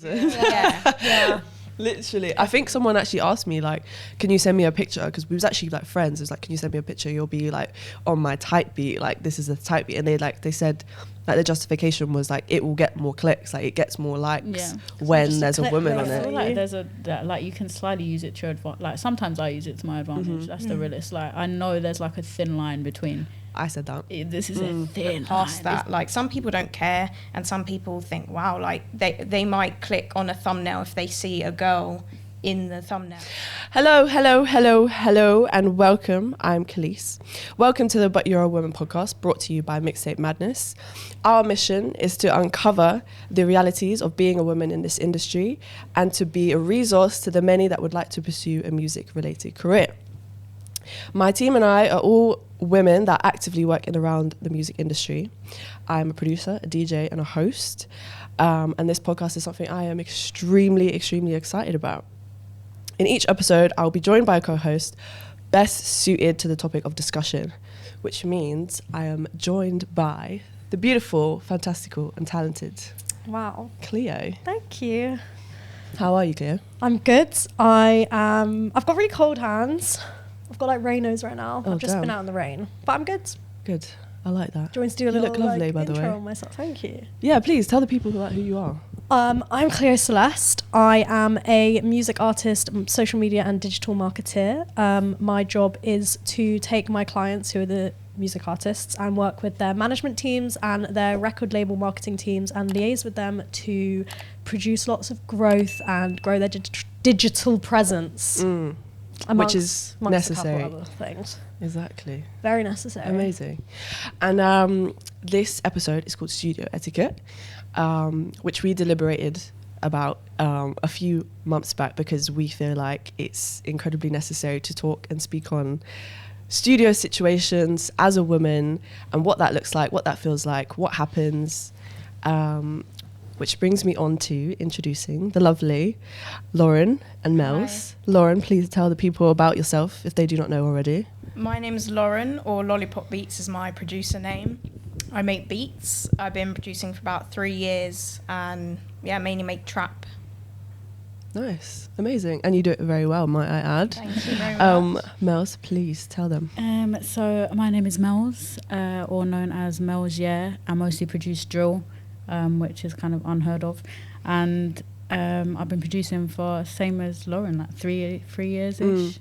Yeah. Literally, I think someone actually asked me like, can you send me a picture, because we was actually like friends. It was like, can you send me a picture, you'll be like on my type beat, like this is a type beat. And they said like the justification was like it will get more clicks, like it gets more likes when there's a woman on I it. feel like there's like you can slightly use it to your advantage. Like sometimes I use it to my advantage. That's the realest. Like I know there's like a thin line between. I said that. This is a thin past line. that. Like some people don't care, and some people think, wow, like they might click on a thumbnail if they see a girl in the thumbnail. Hello, and welcome. I'm Kellis. Welcome to the But You're a Woman podcast, brought to you by Mixtape Madness. Our mission is to uncover the realities of being a woman in this industry and to be a resource to the many that would like to pursue a music-related career. My team and I are all women that actively work in around the music industry. I'm a producer, a DJ, and a host. And this podcast is something I am extremely excited about. In each episode, I'll be joined by a co-host best suited to the topic of discussion, which means I am joined by the beautiful, fantastical, and talented Cleo. Thank you. How are you, Cleo? I'm good. I've got really cold hands. I've got like rainos right now. I've just been out in the rain, but I'm good. Good. I like that. Do you want to do a You little look lovely, by the intro way. on myself? Thank you. Yeah, please tell the people who you are. I'm Cleo Celeste. I am a music artist, social media and digital marketeer. My job is to take my clients, who are the music artists, and work with their management teams and their record label marketing teams and liaise with them to produce lots of growth and grow their digital presence. Which is necessary. A couple other things. Exactly. Very necessary. Amazing. And this episode is called Studio Etiquette, which we deliberated about a few months back because we feel like it's incredibly necessary to talk and speak on studio situations as a woman and what that looks like, what that feels like, what happens. Which brings me on to introducing the lovely Lauren and Melsyh. Lauren, please tell the people about yourself if they do not know already. My name is Lauren, or Lollypopbeatz is my producer name. I make beats. I've been producing for about 3 years and mainly make trap. Nice, amazing. And you do it very well, might I add. Thank you very much. Melsyh, please tell them. So my name is Melsyh, or known as Melsyh. I mostly produce drill, which is kind of unheard of. And I've been producing for same as Lauren, like 3 years-ish.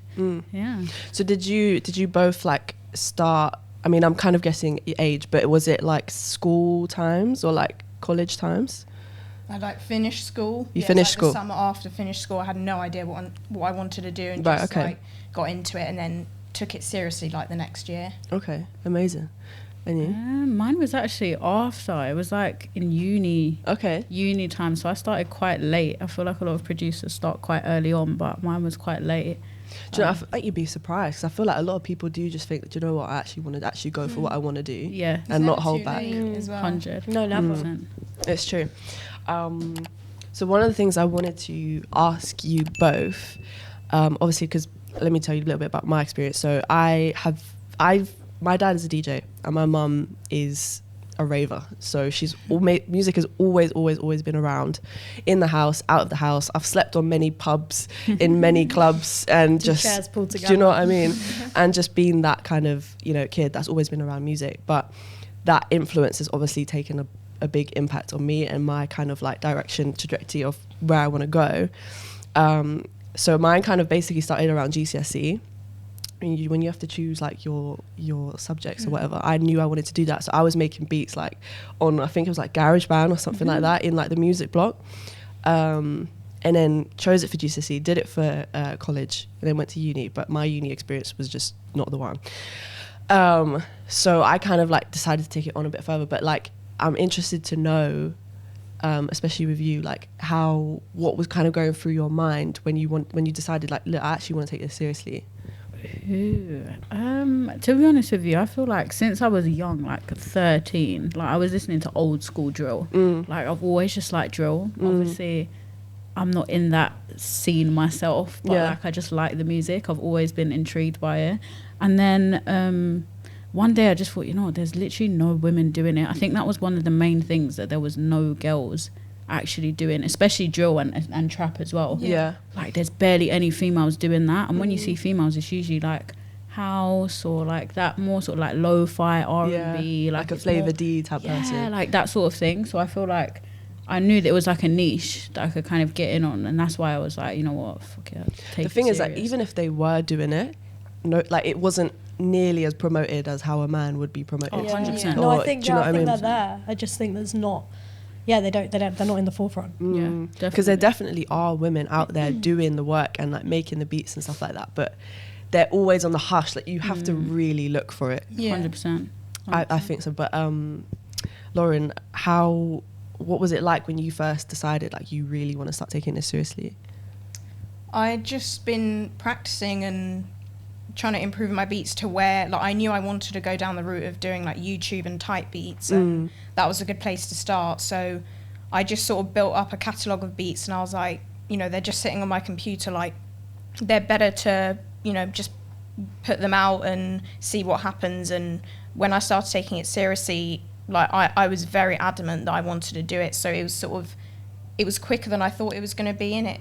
Yeah. So did you both like start, I mean, I'm kind of guessing your age, but was it like school times or like college times? I like finished school. You finished school? The summer after finished school, I had no idea what I wanted to do and got into it and then took it seriously like the next year. Okay, amazing. And you? Mine was actually after. It was like in uni. Okay. Uni time. So I started quite late. I feel like a lot of producers start quite early on, but mine was quite late. Do you know, I feel like you'd be surprised because I feel like a lot of people do just think, do you know what, I actually want to actually go for what I want to do. Yeah. And not hold back. As well. 100. No, never. It's true. So one of the things I wanted to ask you both, obviously, because let me tell you a little bit about my experience. So my dad is a DJ and my mum is a raver. So music has always been around, in the house, out of the house. I've slept on many pubs, in many clubs, and just, chairs pulled together. do you know what I mean? And just being that kind of, kid that's always been around music. But that influence has obviously taken a big impact on me and my kind of like trajectory of where I want to go. So mine kind of basically started around GCSE. When you have to choose like your subjects or whatever, I knew I wanted to do that. So I was making beats like on, I think it was like GarageBand or something like that in like the music block. And then chose it for GCSE, did it for college, and then went to uni. But my uni experience was just not the one. So I kind of like decided to take it on a bit further. But like, I'm interested to know, especially with you, like what was kind of going through your mind when you decided like, look, I actually want to take this seriously. To be honest with you, I feel like since I was young, like 13, like I was listening to old school drill. Like I've always just liked drill. Obviously, I'm not in that scene myself, but like I just like the music. I've always been intrigued by it. And then one day I just thought, there's literally no women doing it. I think that was one of the main things, that there was no girls actually doing, especially drill and trap as well. Yeah. Like there's barely any females doing that, and when you see females, it's usually like house or like that more sort of like lo-fi R&B, like a it's Flavor more- D type person. yeah, like that sort of thing. So I feel like I knew that it was like a niche that I could kind of get in on, and that's why I was like, you know what, fuck it, take The thing it is that serious. even if they were doing it, no, like it wasn't nearly as promoted as how a man would be promoted. Oh, 100%. No, Or, I think do you know what I mean? they're there. I just think there's not. Yeah, they're not in the forefront. Yeah, Because there definitely are women out there doing the work and like making the beats and stuff like that, but they're always on the hush. Like you have to really look for it. 100%. I think so. But Lauren, what was it like when you first decided like you really want to start taking this seriously? I'd just been practicing and trying to improve my beats to where like I knew I wanted to go down the route of doing like YouTube and type beats, and that was a good place to start. So I just sort of built up a catalogue of beats, and I was like, you know, they're just sitting on my computer, like they're better to, you know, just put them out and see what happens. And when I started taking it seriously, like I was very adamant that I wanted to do it. So it was sort of, it was quicker than I thought it was going to be, and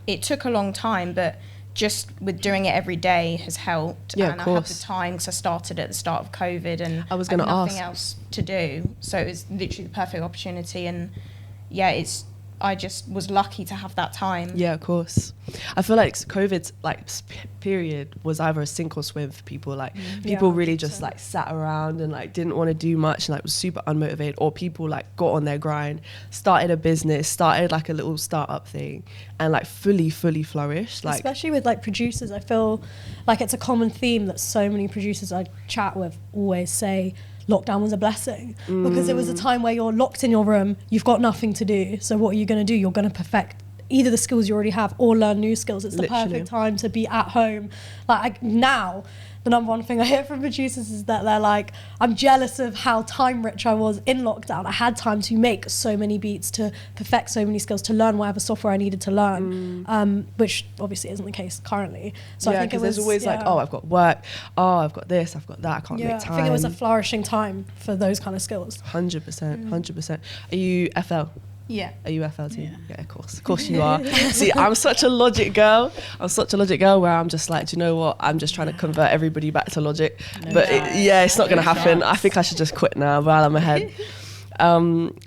it took a long time, but just with doing it every day has helped. Yeah, and of I had course. the time because I started at the start of COVID and I was had gonna nothing ask. else to do. So it was literally the perfect opportunity, and yeah, I just was lucky to have that time. Yeah, of course. I feel like COVID's like period was either a sink or swim for people. Like people really just like sat around and like didn't want to do much and like was super unmotivated, or people like got on their grind, started a business, started like a little startup thing, and like fully flourished. Like Especially with like producers, I feel like it's a common theme that so many producers I chat with always say lockdown was a blessing, because it was a time where you're locked in your room, you've got nothing to do, so what are you going to do? You're going to perfect either the skills you already have or learn new skills. It's the Literally. perfect time to be at home. Like now the number one thing I hear from producers is that they're like, I'm jealous of how time rich I was in lockdown. I had time to make so many beats, to perfect so many skills, to learn whatever software I needed to learn, which obviously isn't the case currently. So I think it was, there's always like, oh, I've got work, oh, I've got this, I've got that, I can't make time. I think it was a flourishing time for those kind of skills. 100%. Are you FL? Yeah. Are you FL too? Yeah, of course you are. See, I'm such a logic girl. Where I'm just like, do you know what? I'm just trying to convert everybody back to logic. But it's not going to happen. I think I should just quit now while I'm ahead.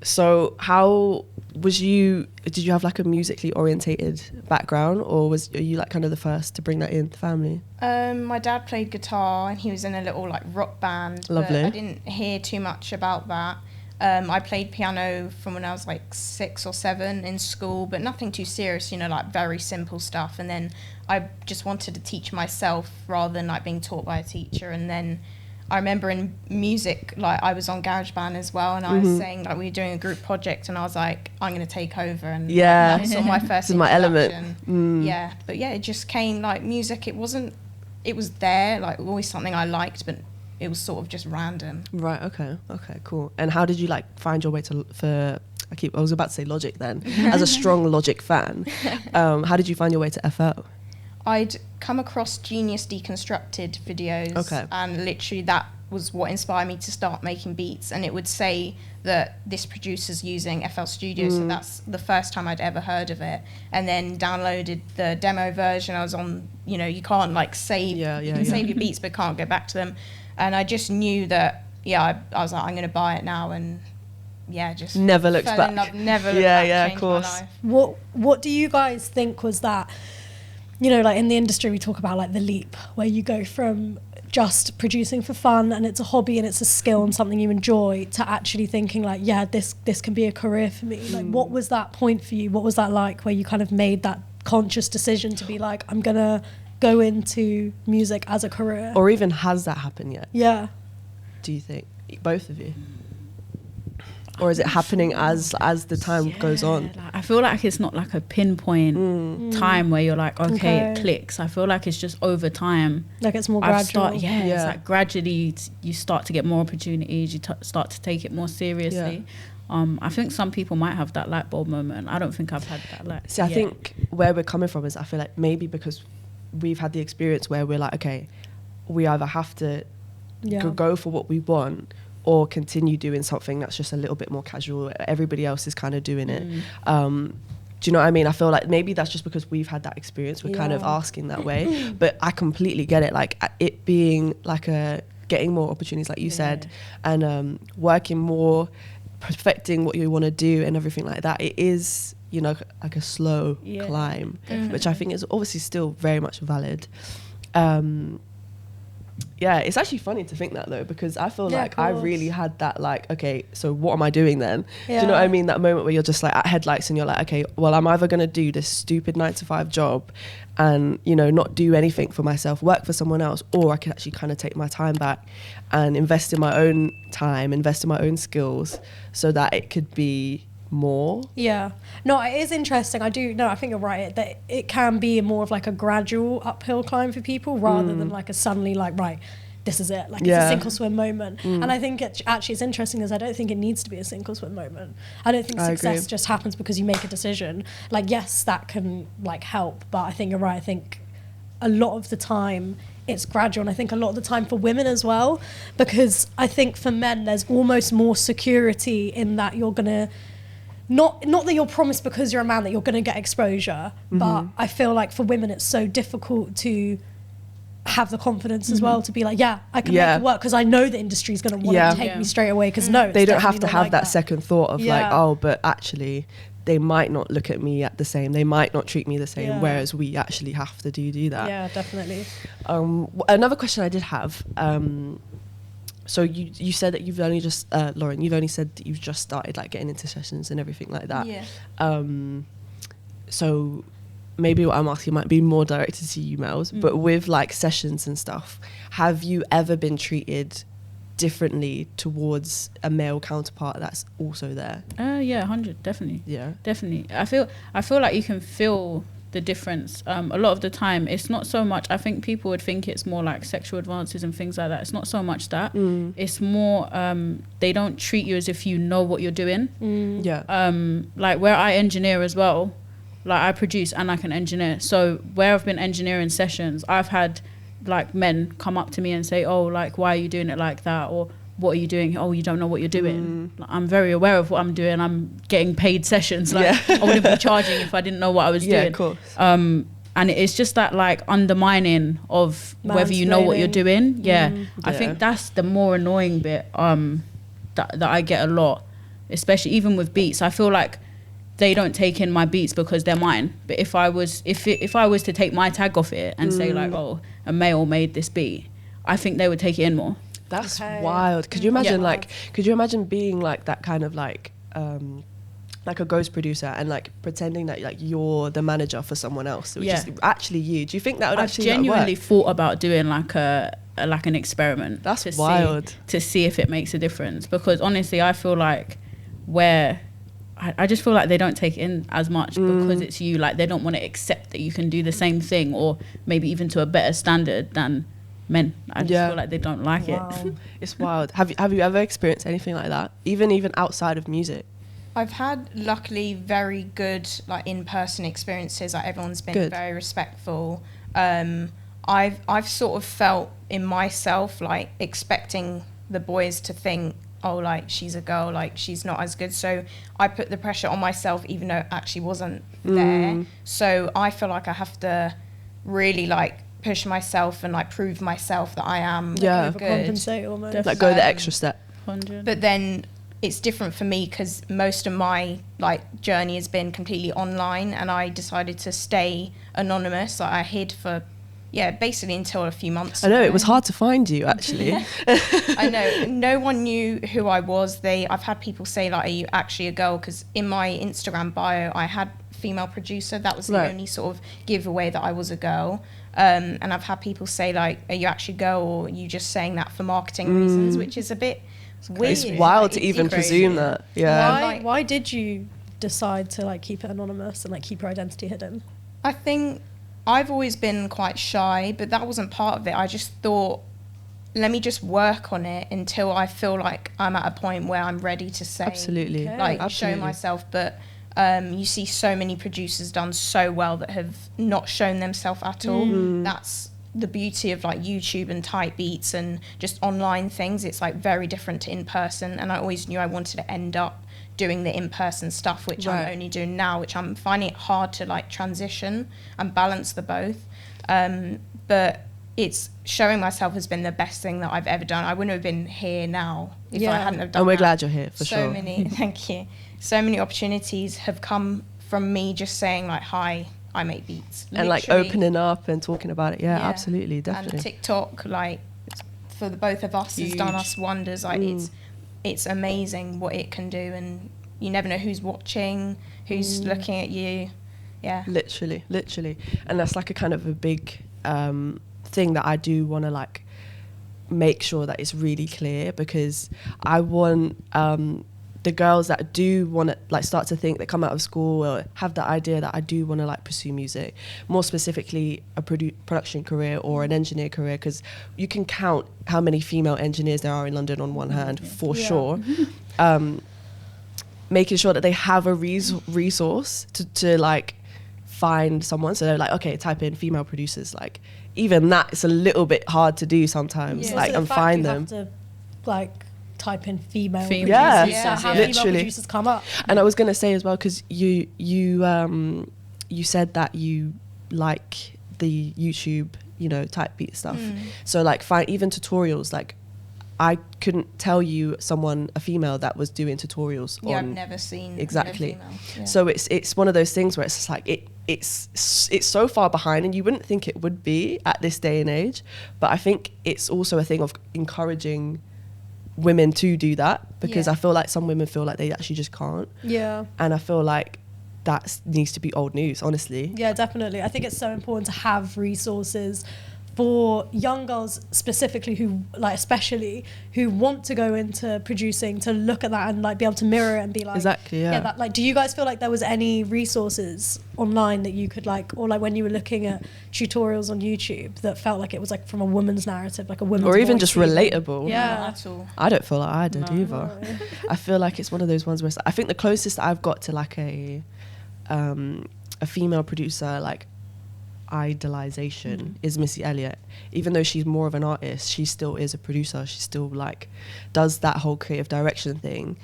So how did you have like a musically orientated background, or are you like kind of the first to bring that in the family? My dad played guitar and he was in a little like rock band. Lovely. But I didn't hear too much about that. I played piano from when I was like 6 or 7 in school, but nothing too serious, you know, like very simple stuff. And then I just wanted to teach myself rather than like being taught by a teacher. And then I remember in music, like I was on GarageBand as well, and I was saying like we were doing a group project, and I was like, I'm going to take over. And Yeah. that was sort of my first This is my element. introduction. Yeah, but yeah, it just came like music. It was there, like always something I liked, but it was sort of just random. Right. Okay, cool. And how did you like find your way I was about to say Logic then, as a strong Logic fan. How did you find your way to FL? I'd come across Genius Deconstructed videos, Okay. and literally that was what inspired me to start making beats. And it would say that this producer's using FL Studio, so that's the first time I'd ever heard of it. And then downloaded the demo version. I was on, you know, you can't like save, you can save your beats but can't go back to them. And I just knew that, I was like, I'm going to buy it now, and just Never looked fell back. in love, never looked back, of changed course. my life. What do you guys think was that, you know, like in the industry we talk about like the leap where you go from just producing for fun and it's a hobby and it's a skill and something you enjoy, to actually thinking like, this can be a career for me. Like what was that point for you? What was that like where you kind of made that conscious decision to be like, I'm gonna go into music as a career? Or even has that happened yet? Yeah. Do you think, both of you? Or is it happening as the time goes on? Like, I feel like it's not like a pinpoint time where you're like, okay, it clicks. I feel like it's just over time. Like it's more gradual. It's like gradually you start to get more opportunities. You start to take it more seriously. I think some people might have that light bulb moment. I don't think I've had that light. See, I think where we're coming from is I feel like maybe because we've had the experience where we're like, okay, we either have to go for what we want, or continue doing something that's just a little bit more casual. Everybody else is kind of doing it. Do you know what I mean? I feel like maybe that's just because we've had that experience. We're kind of asking that way, but I completely get it. Like it being like getting more opportunities, like you said, and working more, perfecting what you want to do and everything like that. It is, you know, like a slow climb, which I think is obviously still very much valid. Yeah, it's actually funny to think that though, because I feel like I really had that, like, okay, so what am I doing then? Do you know what I mean? That moment where you're just like at headlights and you're like, okay, well, I'm either going to do this stupid 9-to-5 job and, you know, not do anything for myself, work for someone else, or I can actually kind of take my time back and invest in my own time, invest in my own skills so that it could be more. No, it is interesting. I think you're right, that it can be more of like a gradual uphill climb for people rather than like a suddenly like, right, this is it, like it's a sink or swim moment. And I think it's interesting is I don't think it needs to be a sink or swim moment. I don't think success just happens because you make a decision. Like, yes, that can like help, but I think you're right. I think a lot of the time it's gradual, and I think a lot of the time for women as well, because I think for men there's almost more security in that you're gonna not that you're promised because you're a man that you're going to get exposure, but I feel like for women it's so difficult to have the confidence as well to be like, I can make it work because I know the industry's going to want to take me straight away, because they don't have to have like that second thought of like, oh, but actually they might not look at me at the same, they might not treat me the same, whereas we actually have to do that. Yeah, definitely. Another question I did have, so you said that you've only just, Lauren, you've only said that you've just started like getting into sessions and everything like that. So maybe what I'm asking might be more directed to you, Mels, but with like sessions and stuff, have you ever been treated differently towards a male counterpart that's also there? 100, definitely. Definitely. I feel like you can feel the difference. A lot of the time it's not so much, I think people would think it's more like sexual advances and things like that. It's not so much that. It's more they don't treat you as if you know what you're doing. Like where I engineer as well, like I produce and I can engineer, so where I've been engineering sessions, I've had like men come up to me and say, oh, like, why are you doing it like that, or what are you doing? Oh, you don't know what you're doing. Like, I'm very aware of what I'm doing. I'm getting paid sessions. Like I wouldn't be charging if I didn't know what I was doing. Of course. And it's just that like undermining of whether you know what you're doing. I think that's the more annoying bit that I get a lot, especially even with beats. I feel like they don't take in my beats because they're mine. But if I was to take my tag off it and say like, oh, a male made this beat, I think they would take it in more. That's wild. Could you imagine could you imagine being like that kind of like a ghost producer and like pretending that like you're the manager for someone else, which is actually you? Do you think that would actually genuinely thought about doing like an experiment? That's wild. To see if it makes a difference, because honestly I feel like I just feel like they don't take it in as much because it's you. Like they don't want to accept that you can do the same thing or maybe even to a better standard than men. I just feel like they don't like it. It's wild. Have you ever experienced anything like that, even outside of music? I've had luckily very good like in-person experiences. Like everyone's been very respectful. I've sort of felt in myself like expecting the boys to think, oh, like she's a girl, like she's not as good, so I put the pressure on myself even though it actually wasn't there. So I feel like I have to really like push myself and like prove myself that I am good. Overcompensate almost. Like go the extra step. 100. But then it's different for me because most of my like journey has been completely online, and I decided to stay anonymous. Like I hid for basically until a few months ago. I know, it was hard to find you actually. I know, no one knew who I was. I've had people say like, are you actually a girl? Because in my Instagram bio I had female producer. That was the only sort of giveaway that I was a girl. And I've had people say like, are you actually a girl, or are you just saying that for marketing reasons, which is a bit weird. It's wild to even presume that. Why did you decide to like keep it anonymous and like keep your identity hidden? I think I've always been quite shy, but that wasn't part of it. I just thought, let me just work on it until I feel like I'm at a point where I'm ready to say, show myself. But you see so many producers done so well that have not shown themselves at all. That's the beauty of like YouTube and type beats and just online things. It's like very different to in person, and I always knew I wanted to end up doing the in-person stuff, which I'm only doing now, which I'm finding it hard to like transition and balance the both. But it's showing myself has been the best thing that I've ever done. I wouldn't have been here now if I hadn't have done and we're that. glad you're here for sure. Thank you. So many opportunities have come from me just saying like, hi, I make beats. And like opening up and talking about it. Yeah, absolutely, definitely. And TikTok, like for the both of us, has done us wonders. Like it's amazing what it can do, and you never know who's watching, who's looking at you. Yeah. Literally. And that's like a kind of a big thing that I do want to like make sure that it's really clear, because I want the girls that do want to like start to think, that come out of school or have the idea that I do want to like pursue music, more specifically a production career or an engineer career, because you can count how many female engineers there are in London on one hand, for sure. Making sure that they have a resource to like find someone. So they're like, okay, type in female producers. Like even that, it's a little bit hard to do sometimes. Like, and find them. Have to, like, type in female producers. Yeah, how literally. female producers come up. And I was gonna say as well, because you said that you like the YouTube, you know, type beat stuff. So like even tutorials, like I couldn't tell you a female that was doing tutorials on. I've never seen exactly. Yeah. So it's one of those things where it's just like it's so far behind, and you wouldn't think it would be at this day and age, but I think it's also a thing of encouraging women to do that, because I feel like some women feel like they actually just can't. Yeah. And I feel like that needs to be old news, honestly. Yeah, definitely. I think it's so important to have resources for young girls specifically, who like especially who want to go into producing, to look at that and like be able to mirror it and be like, exactly, yeah. That, like, do you guys feel like there was any resources online that you could like, or like when you were looking at tutorials on YouTube that felt like it was like from a woman's narrative, like a woman's or even voice just relatable? Yeah, not at all. I don't feel like I did either. I feel like it's one of those ones where I think the closest I've got to like a female producer like idolization is Missy Elliott. Even though she's more of an artist, she still is a producer. She still like does that whole creative direction thing.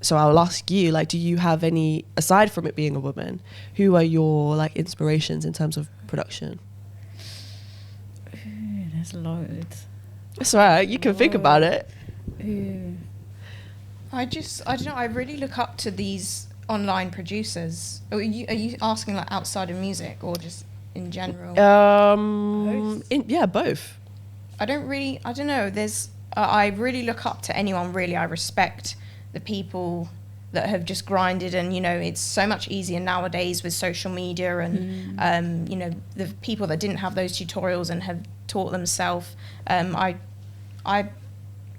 So I'll ask you, like, do you have any, aside from it being a woman, who are your like inspirations in terms of production? There's loads. That's all right, you can think about it. I don't know, I really look up to these online producers. Are you asking like outside of music or just in general? Both. Both. I don't know, there's I really look up to anyone, really. I respect the people that have just grinded, and you know, it's so much easier nowadays with social media and you know, the people that didn't have those tutorials and have taught themselves. I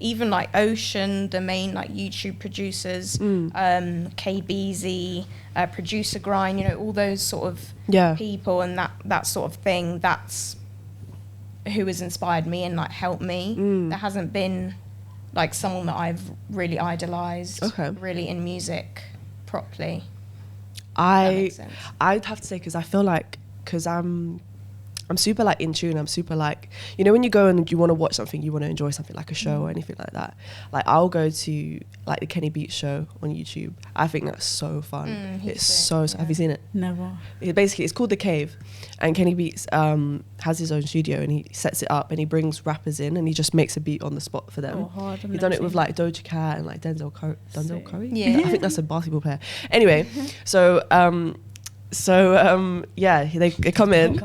even like Ocean, the main like YouTube producers, KBZ, Producer Grind, you know, all those sort of people and that sort of thing. That's who has inspired me and like helped me. There hasn't been like someone that I've really idolized really in music properly. I'd have to say, because I feel like, because I'm super like in tune. I'm super like, you know, when you go and you want to watch something, you want to enjoy something like a show or anything like that. Like I'll go to like the Kenny Beats show on YouTube. I think that's so fun. It's so have you seen it? Never. It's called The Cave, and Kenny Beats has his own studio, and he sets it up and he brings rappers in and he just makes a beat on the spot for them. He's done it with like Doja Cat and like Denzel Curry. Yeah. I think that's a basketball player. Anyway, so they come in.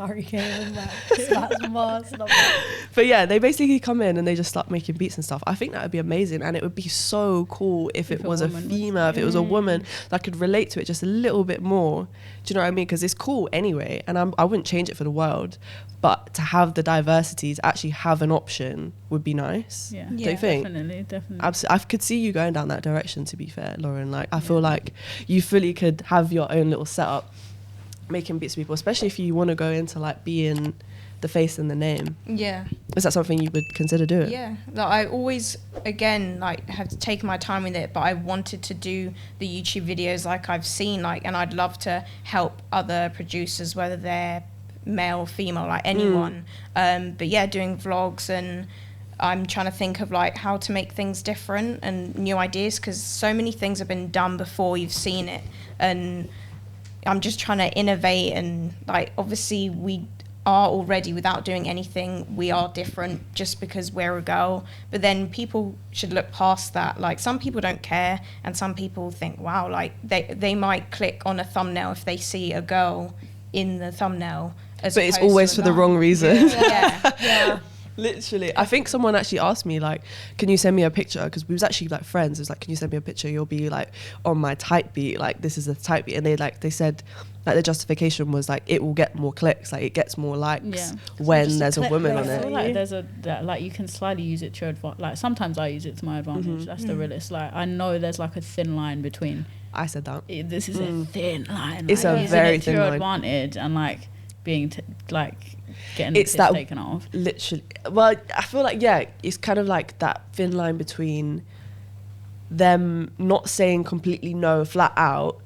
But yeah, they basically come in and they just start making beats and stuff. I think that would be amazing, and it would be so cool if it was a female, if it was a woman that could relate to it just a little bit more. Do you know what I mean? Because it's cool anyway, and I wouldn't change it for the world. But to have the diversity, to actually have an option would be nice. Yeah, don't you think? Definitely. I could see you going down that direction, to be fair, Lauren. Like I feel like you fully could have your own little setup, making beats for people, especially if you want to go into like being the face and the name. Yeah. Is that something you would consider doing? Yeah. Like, I always, again, like have taken my time with it, but I wanted to do the YouTube videos like I've seen, like, and I'd love to help other producers, whether they're male, female, like anyone. But yeah, doing vlogs, and I'm trying to think of like how to make things different and new ideas, because so many things have been done before you've seen it, and I'm just trying to innovate. And like obviously we are already, without doing anything, we are different just because we're a girl, but then people should look past that. Like some people don't care, and some people think, wow, like they might click on a thumbnail if they see a girl in the thumbnail, but it's always for the wrong reason. Yeah. Literally, I think someone actually asked me like, can you send me a picture, because we was actually like friends. It was like, can you send me a picture, you'll be like on my type beat, like this is a type beat. And they said like the justification was like it will get more clicks, like it gets more likes when there's a woman on I feel it. like there's like you can slightly use it to your advantage. Like sometimes I use it to my advantage. That's the realest. Like I know there's like a thin line between, I said that this is a thin line, it's like, a very to thin your line, advantage, and like being like getting it's it that taken off. literally. Well, I feel like it's kind of like that thin line between them not saying completely no flat out,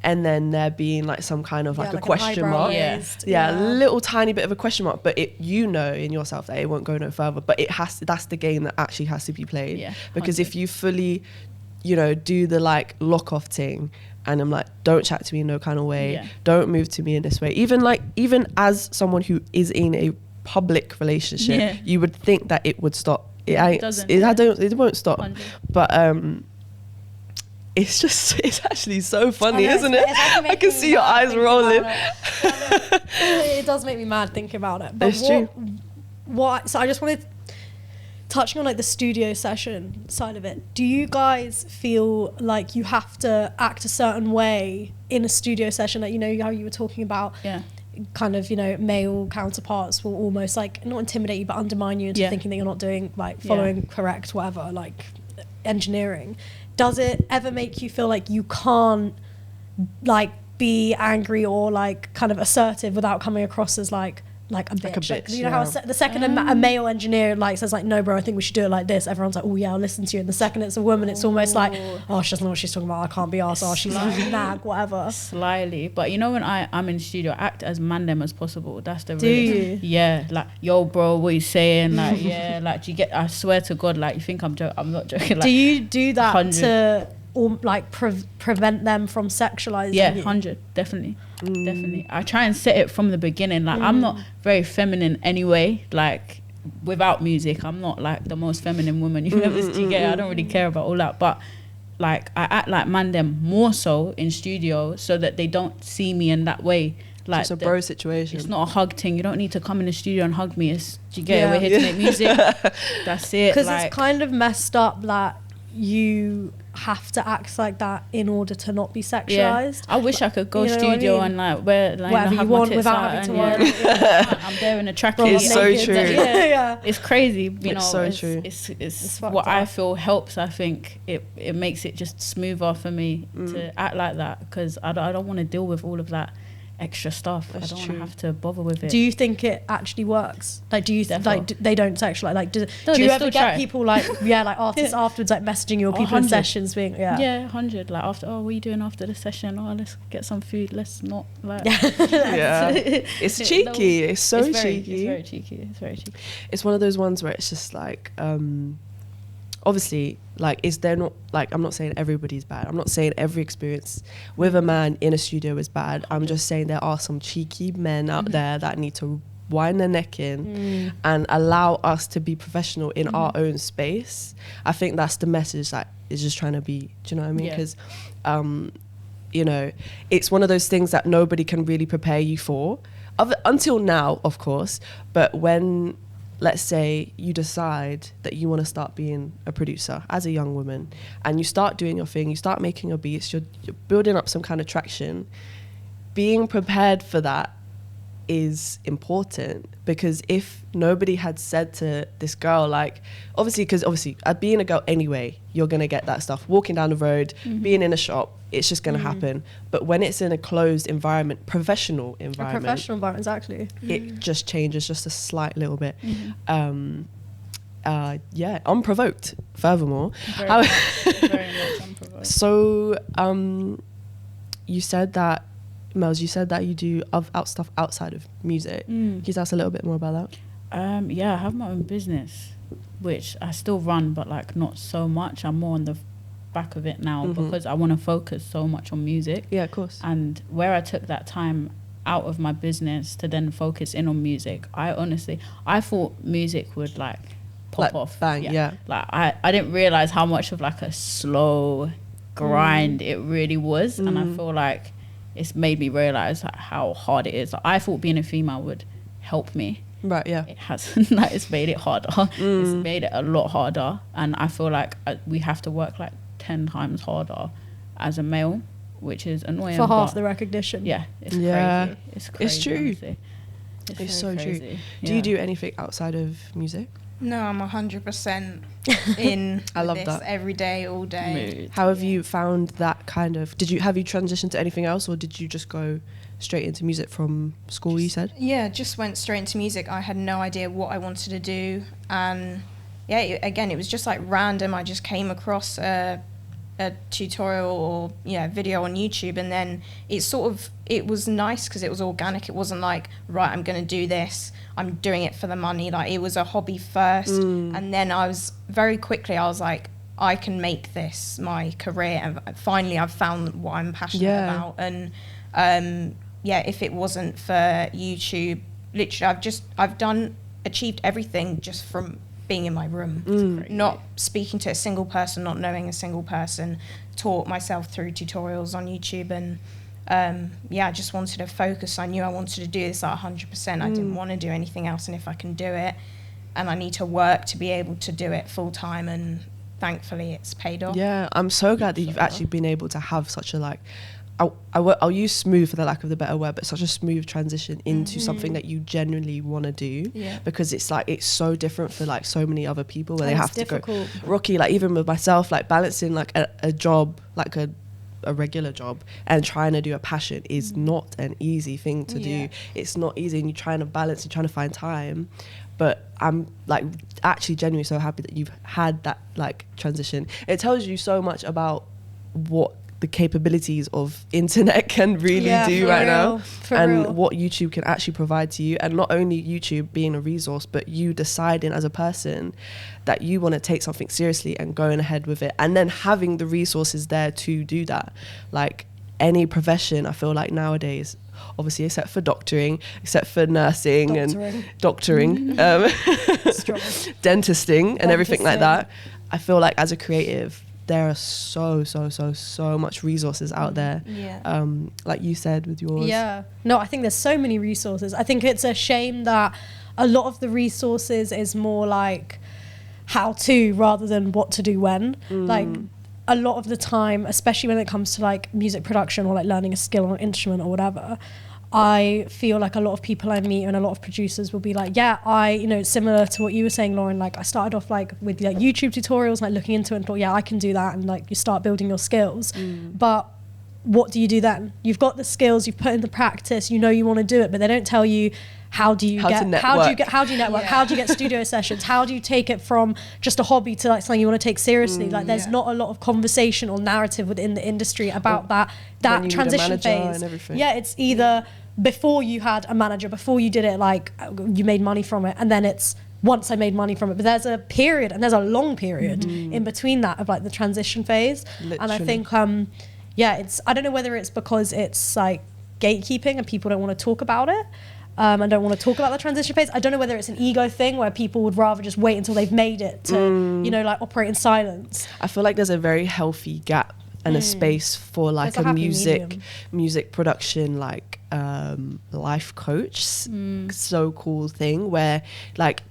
and then there being like some kind of like a question mark, a little tiny bit of a question mark, but it, you know in yourself that it won't go no further, but it has to, that's the game that actually has to be played, because if you fully, you know, do the like lock off thing, and I'm like, don't chat to me in no kind of way, don't move to me in this way, even as someone who is in a public relationship, you would think that it would stop. It won't stop. 100. But it's actually so funny, isn't it? I can see your eyes rolling. It does make me mad thinking about it. But it's true. So I just wanted, touching on like the studio session side of it, do you guys feel like you have to act a certain way in a studio session? Like, you know how you were talking about kind of, you know, male counterparts will almost like not intimidate you but undermine you into thinking that you're not doing like following correct whatever, like engineering. Does it ever make you feel like you can't like be angry or like kind of assertive without coming across as like a bitch? Like, you know how the second a male engineer like says like, no bro, I think we should do it like this, everyone's like, oh yeah, I'll listen to you. And the second it's a woman, it's almost like, oh, she doesn't know what she's talking about, I can't be arsed, oh she's like nag, whatever. Slyly. But you know, when I'm in the studio, I act as mandem as possible. That's the do you? Yeah, like, yo bro, what you saying? Like, yeah, like, do you get, I swear to God, like, you think I'm not joking. Like, do you do that 100. to or like prevent them from sexualizing you? 100, definitely. Definitely. I try and set it from the beginning. Like, I'm not very feminine anyway. Like, without music, I'm not like the most feminine woman you've ever seen. I don't really care about all that. But like, I act like mandem more so in studio so that they don't see me in that way. Like, it's a bro situation. It's not a hug thing. You don't need to come in the studio and hug me. It's, do you get it? We're here to make music. That's it. Because like, it's kind of messed up that you have to act like that in order to not be sexualized. I wish I could go studio and like wear like whatever you want without having to worry. I'm there in a tracksuit. It's so true. It's crazy. You know, it's so true. It's what I feel helps. I think it makes it just smoother for me to act like that, because I don't want to deal with all of that extra stuff. That's I don't true. want to have to bother with it. Do you think it actually works? Like, do you like they don't sexualize? Like, do No, you they ever still get try. people like like artists afterwards like messaging you, or people in 100. sessions being 100, like after, oh, what are you doing after the session? Oh, let's get some food. Let's not like it's cheeky. It's so cheeky. It's very cheeky. It's very cheeky. It's one of those ones where it's just like obviously, like, is there not, like, I'm not saying everybody's bad. I'm not saying every experience with a man in a studio is bad. I'm just saying there are some cheeky men out there that need to wind their neck in and allow us to be professional in our own space. I think that's the message that is just trying to be, do you know what I mean? Because you know, it's one of those things that nobody can really prepare you for until now, of course. But when, let's say, you decide that you want to start being a producer as a young woman, and you start doing your thing, you start making your beats, you're building up some kind of traction, being prepared for that is important. Because if nobody had said to this girl, like, obviously being a girl anyway, you're going to get that stuff. Walking down the road, being in a shop, it's just going to happen. But when it's in a closed environment, professional environment, exactly, it just changes just a slight little bit. Unprovoked, furthermore. Very much unprovoked. So you said that Mels, you said that you do stuff outside of music. Can you tell us a little bit more about that? Yeah, I have my own business, which I still run, but like not so much. I'm more on the back of it now because I want to focus so much on music. Yeah, of course. And where I took that time out of my business to then focus in on music, I thought music would like pop like, off. Bang, yeah. Like I didn't realize how much of like a slow grind it really was. And I feel like it's made me realize like how hard it is. Like, I thought being a female would help me. Right, yeah. It hasn't. Like, it's made it harder. It's made it a lot harder. And I feel like we have to work like 10 times harder as a male, which is annoying. For half the recognition. Yeah, it's crazy. It's crazy. It's true. Honestly. It's so crazy. true. Do you do anything outside of music? No, I'm 100% in I love this that. every day, all day. Mood. How have you found that kind of... Have you transitioned to anything else, or did you just go straight into music from school, you said? Yeah, just went straight into music. I had no idea what I wanted to do. And yeah, it was just like random. I just came across a tutorial or video on YouTube, and then it was nice because it was organic. It wasn't like, right, I'm going to do this, I'm doing it for the money. Like, it was a hobby first, and then I was like, I can make this my career, and finally I've found what I'm passionate about. And if it wasn't for YouTube, literally I've achieved everything just from being in my room, not speaking to a single person, not knowing a single person, taught myself through tutorials on YouTube. And I just wanted to focus. I knew I wanted to do this at 100%. I didn't want to do anything else, and if I can do it, and I need to work to be able to do it full time, and thankfully it's paid off. Yeah, I'm so glad that you've actually been able to have such a like, I'll use smooth for the lack of the better word, but such a smooth transition into something that you genuinely want to do. Yeah. Because it's like, it's so different for like so many other people where And they it's have difficult. to go rocky, like even with myself, like balancing like a job, like a regular job, and trying to do a passion is not an easy thing to do. It's not easy, and you're trying to balance, you're trying to find time. But I'm like actually genuinely so happy that you've had that like transition. It tells you so much about what the capabilities of internet can really do right now, and what YouTube can actually provide to you. And not only YouTube being a resource, but you deciding as a person that you want to take something seriously and going ahead with it, and then having the resources there to do that. Like any profession, I feel like nowadays, obviously except for doctoring, except for nursing and doctoring, dentisting and everything like that, I feel like as a creative, there are so much resources out there. Like you said with yours. No, I think there's so many resources. I think it's a shame that a lot of the resources is more like how to rather than what to do when. Like a lot of the time, especially when it comes to like music production or like learning a skill or instrument or whatever, I feel like a lot of people I meet and a lot of producers will be like, similar to what you were saying, Lauren, like I started off like with like YouTube tutorials, like looking into it and thought, I can do that. And like you start building your skills. But what do you do then? You've got the skills, you've put in the practice, you know you want to do it, but they don't tell you how do you network, how do you get studio sessions, how do you take it from just a hobby to like something you want to take seriously. Like there's not a lot of conversation or narrative within the industry about that transition phase. It's either before you had a manager, before you did it, like you made money from it, and then it's once I made money from it. But there's a period, and there's a long period in between that of like the transition phase. Literally. And I think I don't know whether it's because it's like gatekeeping and people don't want to talk about it, and don't want to talk about the transition phase. I don't know whether it's an ego thing where people would rather just wait until they've made it to like operate in silence. I feel like there's a very healthy gap and a space for like a music production like life coach so cool thing where like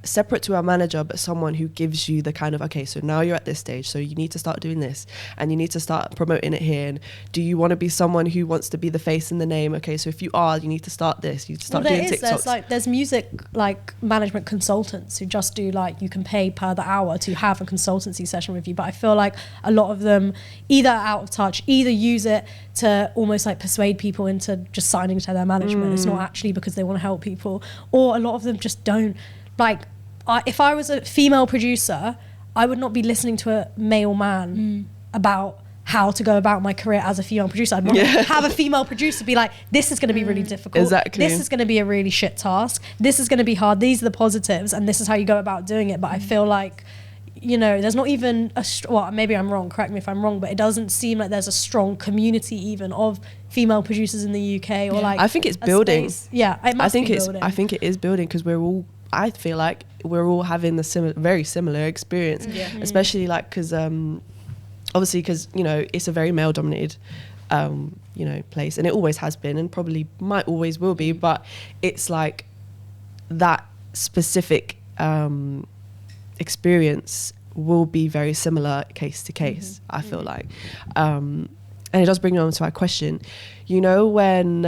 separate to our manager, but someone who gives you the kind of, okay, so now you're at this stage, so you need to start doing this and you need to start promoting it here, and do you want to be someone who wants to be the face and the name? Okay, so if you are, you need to start this, you start doing TikToks. There's music like management consultants who just do like, you can pay per the hour to have a consultancy session with you, but I feel like a lot of them either out of touch, either use it to almost like persuade people into just signing to their management. It's not actually because they want to help people, or a lot of them just don't. Like, if I was a female producer, I would not be listening to a male man about how to go about my career as a female producer. I'd rather have a female producer be like, this is going to be really difficult. Exactly. This is going to be a really shit task. This is going to be hard. These are the positives, and this is how you go about doing it. But I feel like, you know, there's not even well, maybe I'm wrong, correct me if I'm wrong, but it doesn't seem like there's a strong community even of female producers in the UK, or like, I think it's building. It must be building. I think it is building, because I feel like we're all having the very similar experience, especially like, because obviously, because, you know, it's a very male dominated you know, place, and it always has been, and probably might always will be, but it's like that specific experience will be very similar case to case, I feel like. And it does bring me on to my question. You know, when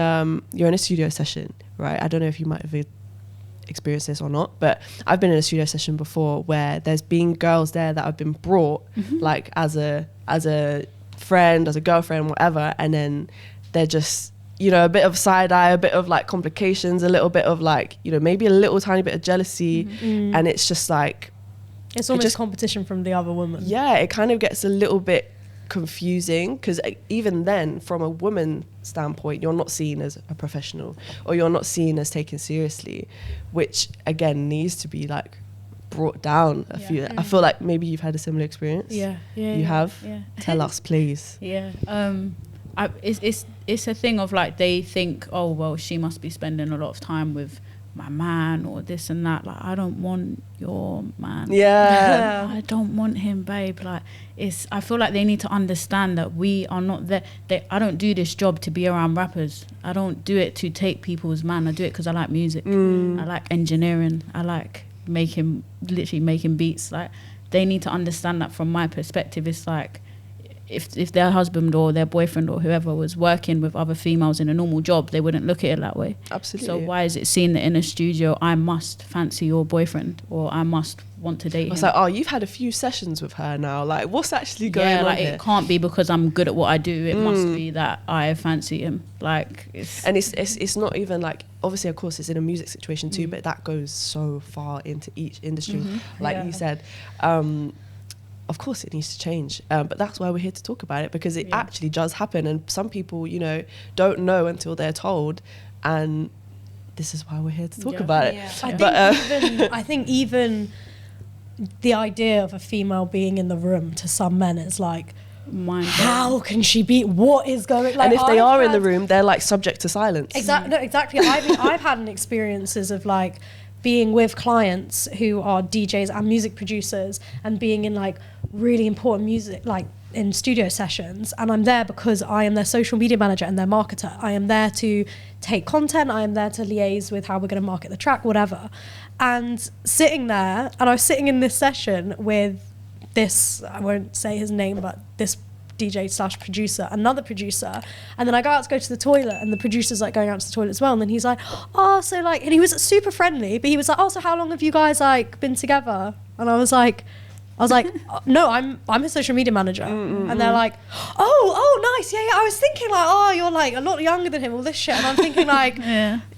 you're in a studio session, right? I don't know if you might have experienced this or not, but I've been in a studio session before where there's been girls there that have been brought like as a friend, as a girlfriend, whatever, and then they're just, you know, a bit of side eye, a bit of like complications, a little bit of like, you know, maybe a little tiny bit of jealousy, and it's just like, it's almost competition from the other woman. Yeah, it kind of gets a little bit confusing, because even then, from a woman standpoint, you're not seen as a professional, or you're not seen as taken seriously, which again needs to be like brought down a few. I feel like maybe you've had a similar experience. You have. Tell us, please. It's a thing of like, they think, oh well, she must be spending a lot of time with my man or this and that. Like, I don't want your man. I don't want him, babe. Like, I feel like they need to understand that we are not there. I don't do this job to be around rappers. I don't do it to take people's man. I do it because I like music. I like engineering. I like literally making beats. Like, they need to understand that. From my perspective, it's like, if their husband or their boyfriend or whoever was working with other females in a normal job, they wouldn't look at it that way. Absolutely. So why is it seen that in a studio I must fancy your boyfriend, or I must want to date him? It's like, oh, you've had a few sessions with her now. Like, what's actually going on here? It can't be because I'm good at what I do. It must be that I fancy him. Like, it's not even like, obviously, of course, it's in a music situation too, but that goes so far into each industry. Like you said, of course it needs to change, but that's why we're here to talk about it, because it actually does happen, and some people, you know, don't know until they're told, and this is why we're here to talk about it. I think even the idea of a female being in the room, to some men, is like, how can she be? What is going? Like, and if they are in the room, they're like subject to silence. Exactly. I've had experiences of like being with clients who are DJs and music producers, and being in like really important music, like in studio sessions, and I'm there because I am their social media manager and their marketer. I am there to take content, I am there to liaise with how we're going to market the track, whatever. And sitting there, and I was sitting in this session with this, I won't say his name, but this DJ/producer, another producer, and then I go to the toilet, and the producer's like going out to the toilet as well, and then he's like, oh, so like, and he was super friendly, but he was like, oh, so how long have you guys like been together? And I was like, no, I'm a social media manager. And they're like, oh, nice, yeah, I was thinking like, oh, you're like a lot younger than him, all this shit. And I'm thinking like,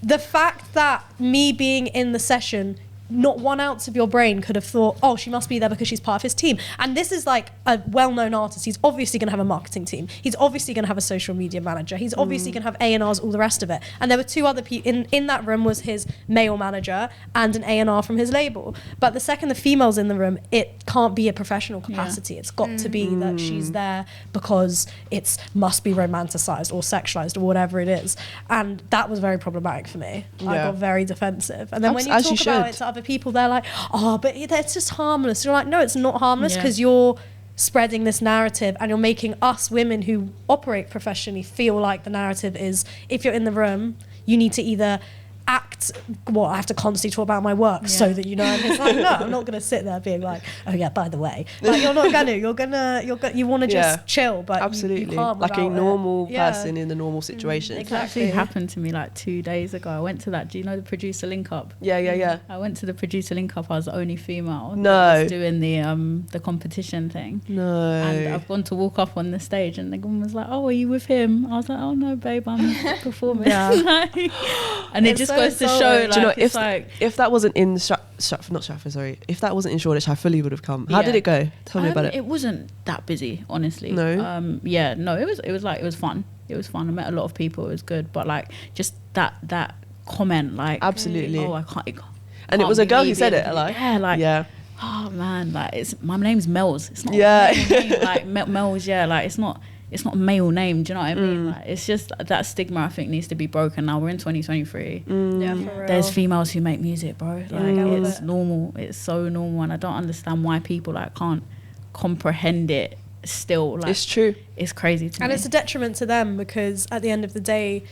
the fact that me being in the session, not 1 ounce of your brain could have thought, oh, she must be there because she's part of his team. And this is like a well-known artist. He's obviously going to have a marketing team. He's obviously going to have a social media manager. He's obviously going to have A&Rs, all the rest of it. And there were 2 other people in that room, was his male manager and an A&R from his label. But the second the female's in the room, it can't be a professional capacity. It's got to be that she's there because it must be romanticized or sexualized or whatever it is. And that was very problematic for me. I got very defensive. And then when you talk about it to other people, they're like, oh, but it's just harmless. You're like, no, it's not harmless, because you're spreading this narrative, and you're making us women who operate professionally feel like the narrative is, if you're in the room, you need to either act, I have to constantly talk about my work so that you know. And it's like, no, I'm not going to sit there being like, oh yeah, by the way, like, you're not going to, you want to just chill, but absolutely, you can't like a normal person in a normal situation. Exactly. It actually happened to me like 2 days ago. I went to that, do you know the producer link up? Yeah. I went to the producer link up. I was the only female that was doing the competition thing. And I've gone to walk up on the stage, and the woman was like, oh, are you with him? I was like, oh no, babe, I'm performing. And it just goes to show, like, do you know, it's like, if that wasn't not Stratford, sorry. If that wasn't in Shoreditch, I fully would have come. How did it go? Tell me about it. It wasn't that busy, honestly. No? It was fun. It was fun. I met a lot of people. It was good. But like, just that comment, like, absolutely. Oh, I can't. And it was a girl who said it, like, yeah. Oh man, like my name's Mels. It's not yeah. a male name, like Mels. Yeah, like it's not a male name. Do you know what I mean? Like, it's just that stigma, I think, needs to be broken. Now we're in 2023. Yeah, for real. There's females who make music, bro. Like it's normal. It's so normal, and I don't understand why people like can't comprehend it. Still, like, it's true. It's crazy to me. And it's a detriment to them, because at the end of the day,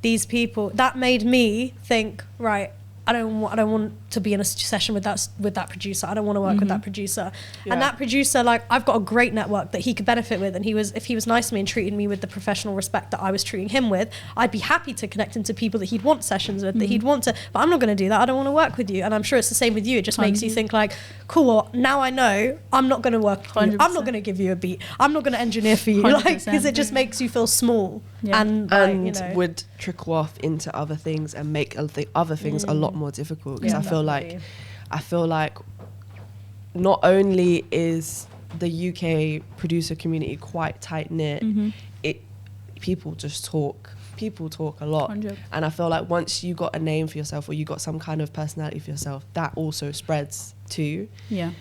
these people, that made me think, right, I don't want to be in a session with that producer. I don't want to work with that producer. Yeah. And that producer, like, I've got a great network that he could benefit with. And if he was nice to me and treated me with the professional respect that I was treating him with, I'd be happy to connect him to people that he'd want sessions with, that he'd want to. But I'm not going to do that. I don't want to work with you. And I'm sure it's the same with you. It just makes you think like, cool, well, now I know I'm not going to work with you. I'm not going to give you a beat. I'm not going to engineer for you. Like, because it just makes you feel small. Yeah. And you know, would trickle off into other things and make other things a lot more difficult. Because I feel like not only is the UK producer community quite tight knit, people talk a lot. 100. And I feel like once you got a name for yourself, or you got some kind of personality for yourself, that also spreads too. Yeah.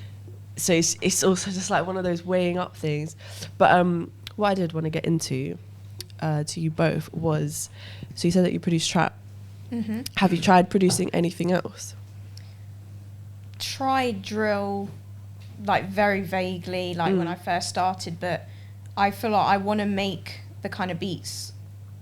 So it's also just like one of those weighing up things. But what I did want to get into to you both was, so you said that you produce trap. Have you tried producing anything else? Tried drill, like very vaguely, like when I first started, but I feel like I want to make the kind of beats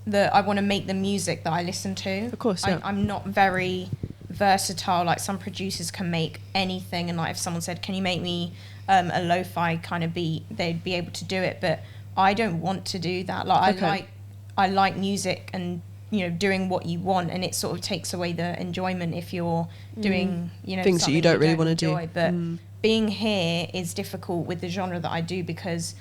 that I want to make, the music that I listen to. Of course, yeah. I'm not very versatile. Like, some producers can make anything, and like if someone said, can you make me a lo-fi kind of beat, they'd be able to do it, but I don't want to do that. Like, I like music and, you know, doing what you want, and it sort of takes away the enjoyment if you're doing, you know, things that you don't really want to do. But being here is difficult with the genre that I do, because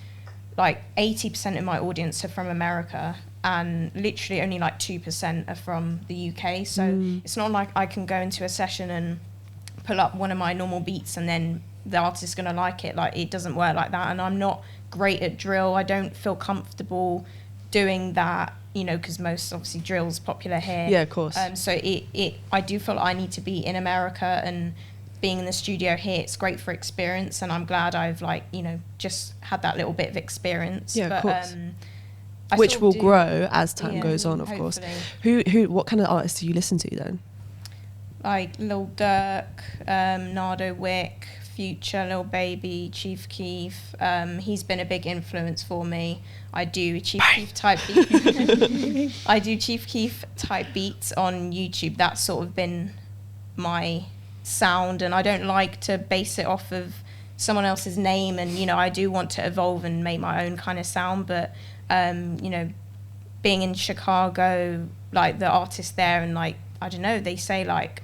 like 80% of my audience are from America, and literally only like 2% are from the UK. So it's not like I can go into a session and pull up one of my normal beats and then the artist's going to like it. Like, it doesn't work like that. And I'm not great at drill. I don't feel comfortable doing that, you know, because most obviously drill's popular here. Yeah, of course. So I do feel like I need to be in America, and being in the studio here, it's great for experience, and I'm glad I've, like, you know, just had that little bit of experience. Yeah, but, of course. I Which sort will of grow as time Yeah, goes on, of course. hopefully. What kind of artists do you listen to then? Like Lil Durk, Nardo Wick, Future, Lil Baby, Chief Keef. He's been a big influence for me. I do Chief Keef type beats. I do Chief Keef type beats on YouTube. That's sort of been my sound, and I don't like to base it off of someone else's name, and, you know, I do want to evolve and make my own kind of sound. But you know, being in Chicago, like, the artists there, and like, I don't know, they say like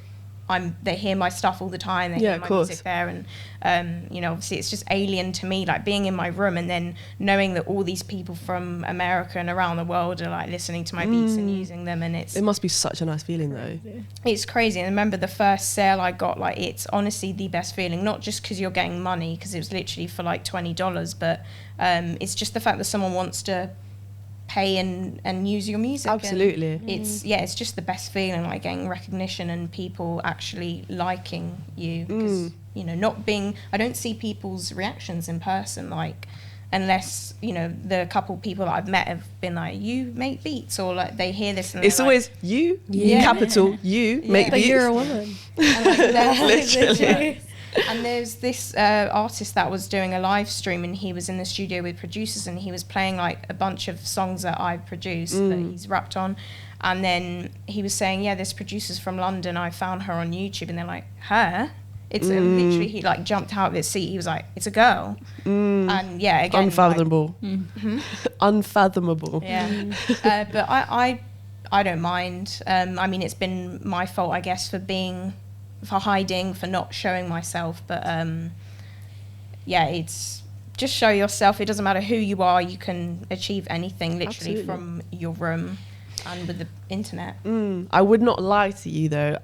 they hear my stuff all the time, they hear my music there, and you know, obviously it's just alien to me, like being in my room and then knowing that all these people from America and around the world are like listening to my beats and using them, and it must be such a nice feeling though. It's crazy. And I remember the first sale I got, like, it's honestly the best feeling, not just because you're getting money, because it was literally for like $20, but it's just the fact that someone wants to pay and use your music. Absolutely. And it's just the best feeling, like getting recognition and people actually liking you, because you know, I don't see people's reactions in person, like, unless, you know, the couple people that I've met have been like, you make beats, or like they hear this and it's always like, you capital you make but beats. you're a woman. And like, Literally. And there's this artist that was doing a live stream, and he was in the studio with producers, and he was playing like a bunch of songs that I've produced that he's rapped on. And then he was saying, yeah, this producer's from London, I found her on YouTube. And they're like, her? It's literally, he like jumped out of his seat. He was like, it's a girl. And yeah, again, unfathomable. Like, Unfathomable. Yeah. But I don't mind. I mean, it's been my fault, I guess, for hiding, for not showing myself. But yeah, it's just show yourself. It doesn't matter who you are, you can achieve anything literally from your room and with the internet. I would not lie to you though.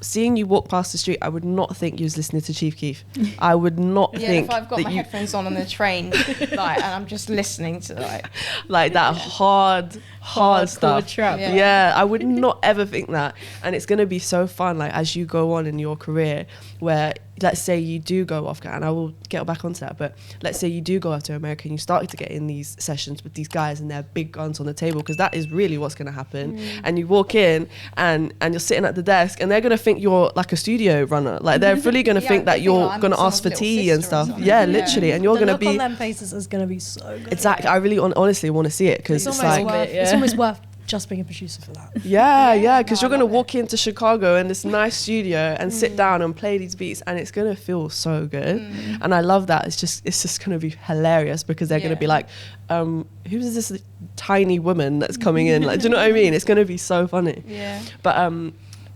seeing you walk past the street, I would not think you was listening to Chief Keef. I would not think if I've got that my headphones on the train, like, and I'm just listening to like that hard stuff. Trap. Yeah, I would not ever think that. And it's going to be so fun, like, as you go on in your career, where let's say you do go off, and I will get back onto that, but let's say you do go off to America and you start to get in these sessions with these guys and they're big guns on the table, because that is really what's going to happen. And you walk in and you're sitting at the desk and they're going to think you're like a studio runner. Like, they're fully going to think that you're going to ask for tea and stuff. Yeah, literally. And you're going to be... The look on them faces is going to be so good. Exactly. I really honestly want to see it, because it's like... It's almost worth just being a producer for that. Yeah, because you're going to walk into Chicago in this nice studio and sit down and play these beats, and it's going to feel so good. And I love that. It's just going to be hilarious, because they're going to be like, who's this tiny woman that's coming in? Like, do you know what I mean? It's going to be so funny. Yeah. But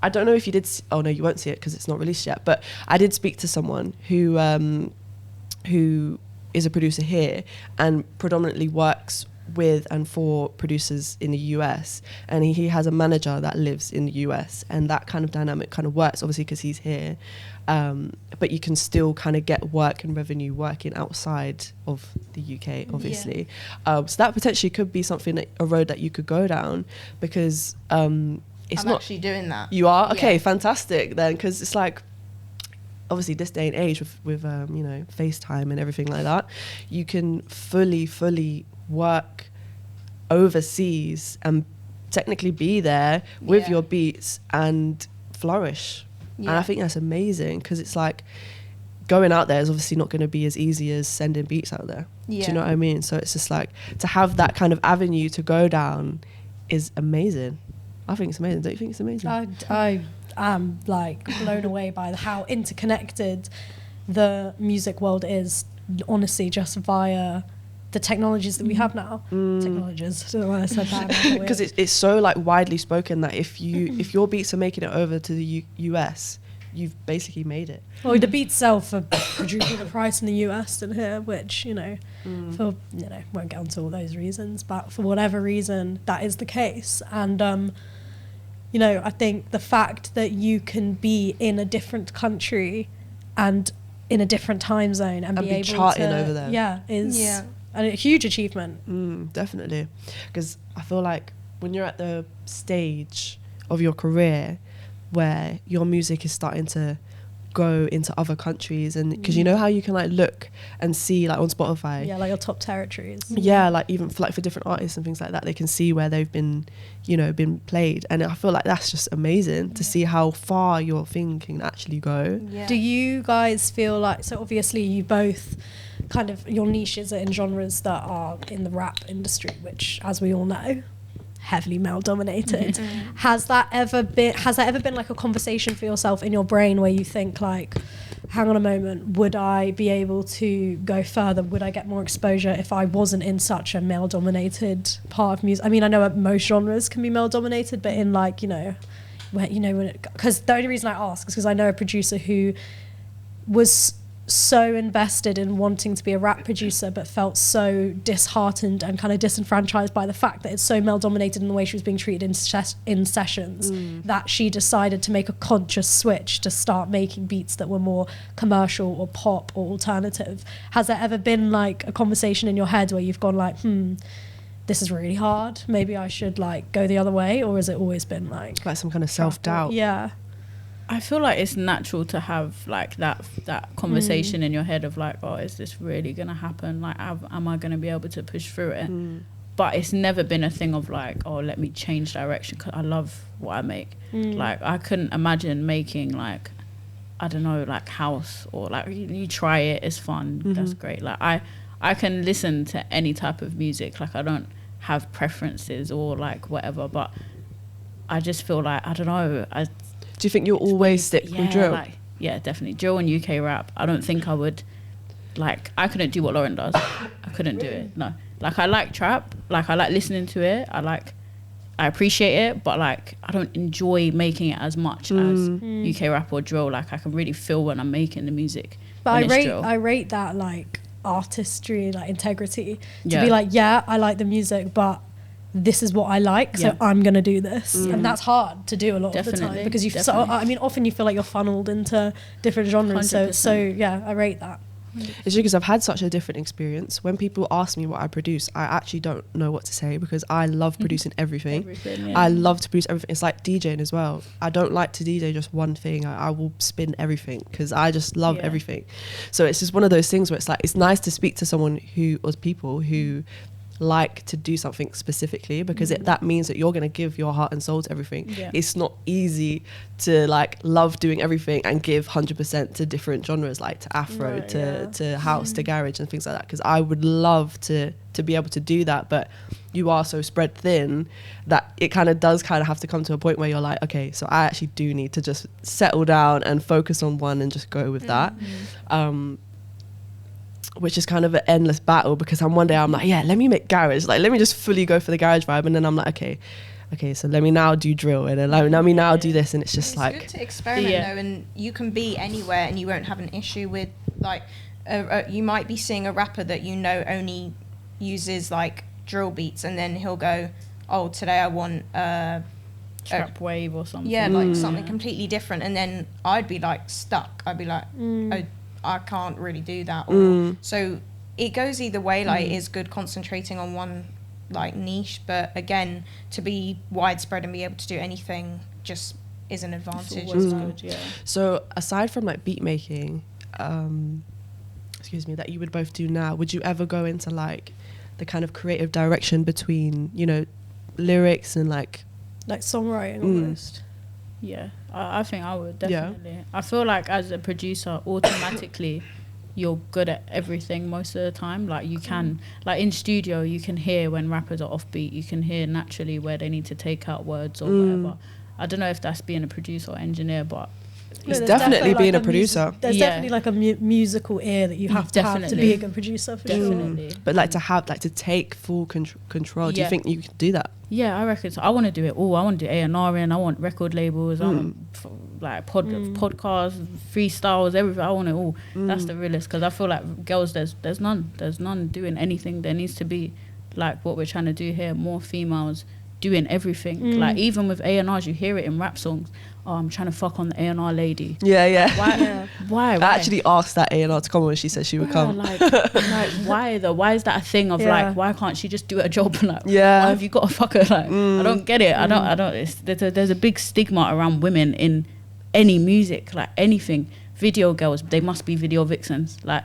I don't know if you did... Oh, no, you won't see it because it's not released yet. But I did speak to someone who is a producer here and predominantly works with and for producers in the US, and he has a manager that lives in the US, and that kind of dynamic kind of works, obviously, because he's here, but you can still kind of get work and revenue working outside of the UK, obviously. So that potentially could be something, a road that you could go down, because it's I'm not actually doing that. You are? Okay, Yeah. fantastic then, because it's like, obviously this day and age with you know, FaceTime and everything like that, you can fully work overseas and technically be there with your beats and flourish. And I think that's amazing, because it's like, going out there is obviously not going to be as easy as sending beats out there. Do you know what I mean? So it's just like, to have that kind of avenue to go down is amazing. I think it's amazing. Don't you think it's amazing? I am like blown away by how interconnected the music world is, honestly, just via the technologies that we have now. Technologies, I don't know why I said that. Because it's so like widely spoken that if your beats are making it over to the US, you've basically made it. Well, the beats sell for quadruple the price in the US than here, which, you know, for, you know, won't get into all those reasons, but for whatever reason, that is the case. And, you know, I think the fact that you can be in a different country and in a different time zone and be able charting to, over there. is a huge achievement. Definitely, because I feel like when you're at the stage of your career where your music is starting to go into other countries, and because you know how you can like look and see like on Spotify, like your top territories, like even for different artists and things like that, they can see where they've been, you know, been played, and I feel like that's just amazing to see how far your thing can actually go. Do you guys feel like, so obviously you both kind of, your niches are in genres that are in the rap industry, which, as we all know, heavily male dominated. Has that ever been like a conversation for yourself in your brain where you think like, hang on a moment, would I be able to go further? Would I get more exposure if I wasn't in such a male dominated part of music? I mean, I know most genres can be male dominated, but in like, you know, where, you know, because the only reason I ask is because I know a producer who was so invested in wanting to be a rap producer but felt so disheartened and kind of disenfranchised by the fact that it's so male dominated in the way she was being treated in sessions that she decided to make a conscious switch to start making beats that were more commercial or pop or alternative. Has there ever been like a conversation in your head where you've gone like, this is really hard, maybe I should like go the other way? Or has it always been like some kind of self-doubt? I feel like it's natural to have like that conversation in your head of like, oh, is this really gonna happen? Like, am I gonna be able to push through it? But it's never been a thing of like, oh, let me change direction, because I love what I make. Like, I couldn't imagine making like, I don't know, like house, or like you try it, it's fun, that's great. Like I can listen to any type of music. Like, I don't have preferences or like whatever, but I just feel like, I don't know, do you think you'll always stick with drill? Like, yeah, definitely. Drill and UK rap. I don't think I would, like, I couldn't do what Lauren does. I couldn't do it, no. Like, I like trap. Like, I like listening to it. I appreciate it, but, like, I don't enjoy making it as much as UK rap or drill. Like, I can really feel when I'm making the music. But I rate that, like, artistry, like, integrity. To be like, I like the music, but this is what I like, so I'm gonna do this, and that's hard to do a lot of the Definitely, time because often you feel like you're funneled into different genres. 100%. So yeah, I rate that. It's true, because I've had such a different experience. When people ask me what I produce, I actually don't know what to say, because I love producing everything. I love to produce everything. It's like DJing as well. I don't like to DJ just one thing. I will spin everything because I just love everything. So it's just one of those things where it's like, it's nice to speak to someone people who like to do something specifically, because that means that you're going to give your heart and soul to everything. It's not easy to like love doing everything and give 100% to different genres, like to Afro, to house, to garage and things like that, because I would love to be able to do that, but you are so spread thin that it kind of have to come to a point where you're like, okay, so I actually do need to just settle down and focus on one and just go with that. Which is kind of an endless battle, because one day I'm like, yeah, let me make garage, like let me just fully go for the garage vibe, and then I'm like, okay, so let me now do drill, and then let me now do this, and it's just like, good to experiment though, and you can be anywhere and you won't have an issue with like you might be seeing a rapper that you know only uses like drill beats, and then he'll go, oh, today I want trap wave or something, like something completely different, and then I'd be like stuck. I'd be like, oh, I can't really do that. So it goes either way. Like it is good concentrating on one like niche, but again, to be widespread and be able to do anything just is an advantage as well. Good, So aside from like beat making, that you would both do now, would you ever go into like the kind of creative direction between, you know, lyrics and like songwriting almost? Yeah, I think I would, definitely. I feel like as a producer, automatically you're good at everything most of the time. Like you can, like in studio, you can hear when rappers are offbeat. You can hear naturally where they need to take out words or whatever. I don't know if that's being a producer or engineer, but it's definitely being a producer. There's definitely like a musical ear that you have to have to be a good producer, for sure. But like to take full control. Do you think you can do that? Yeah, I reckon so. I want to do it all. I want to do A&R in. I want record labels. I want like podcasts, freestyles, everything. I want it all. That's the realest, because I feel like girls, there's none doing anything. There needs to be like what we're trying to do here. More females doing everything. Like even with A&Rs, you hear it in rap songs. Oh, I'm trying to fuck on the A&R lady. Yeah. Why? I actually asked that A&R to come when she said she would come. Like why though? Why is that a thing of like, why can't she just do her job? Like, why have you got to fuck her? Like, I don't get it. I don't. There's a big stigma around women in any music, like anything. Video girls, they must be video vixens. Like,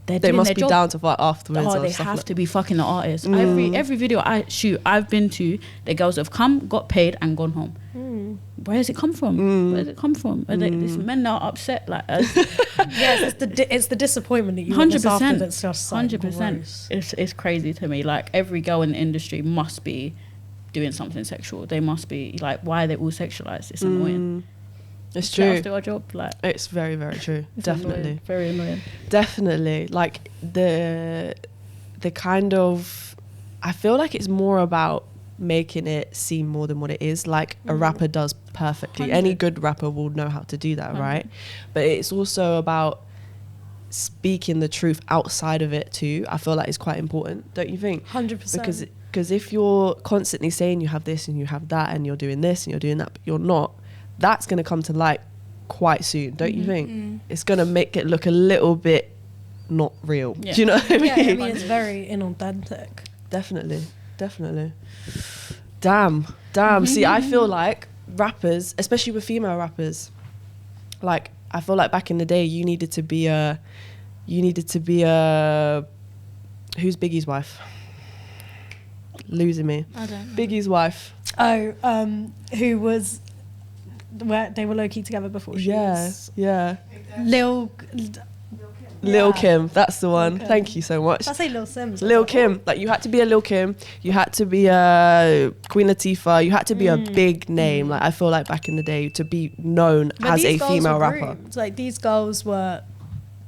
they must be down to fight afterwards. Oh, they have to be fucking the artist. Every video I shoot, I've been to, the girls have come, got paid, and gone home. Where does it come from? Where does it come from? These men are upset. Like, yes, it's the disappointment that you 100%. That's just like 100%. It's crazy to me. Like every girl in the industry must be doing something sexual. They must be like, why are they all sexualized? It's annoying. It's true. Let's do our job. Like, it's very, very true. Definitely. Annoying. Very annoying. Definitely. Like the kind of, I feel like it's more about making it seem more than what it is. Like a rapper does perfectly. 100. Any good rapper will know how to do that, 100. right? But it's also about speaking the truth outside of it too. I feel like it's quite important, don't you think? 100%. Because if you're constantly saying you have this and you have that and you're doing this and you're doing that, but you're not, that's going to come to light quite soon, don't you think? It's going to make it look a little bit not real. Do you know what I mean? Yeah, I mean, it's very inauthentic. Definitely. Damn. See, I feel like rappers, especially with female rappers, like I feel like back in the day you needed to be a who's Biggie's wife? Losing me. I don't know. Biggie's wife. Oh, who was where they were low key together before she was. Yeah. Lil Kim, that's the one. Okay. Thank you so much. I say Lil Sims. Lil Kim, like you had to be a Lil Kim, you had to be a Queen Latifah, you had to be a big name. Like I feel like back in the day to be known as a female rapper. Like these girls were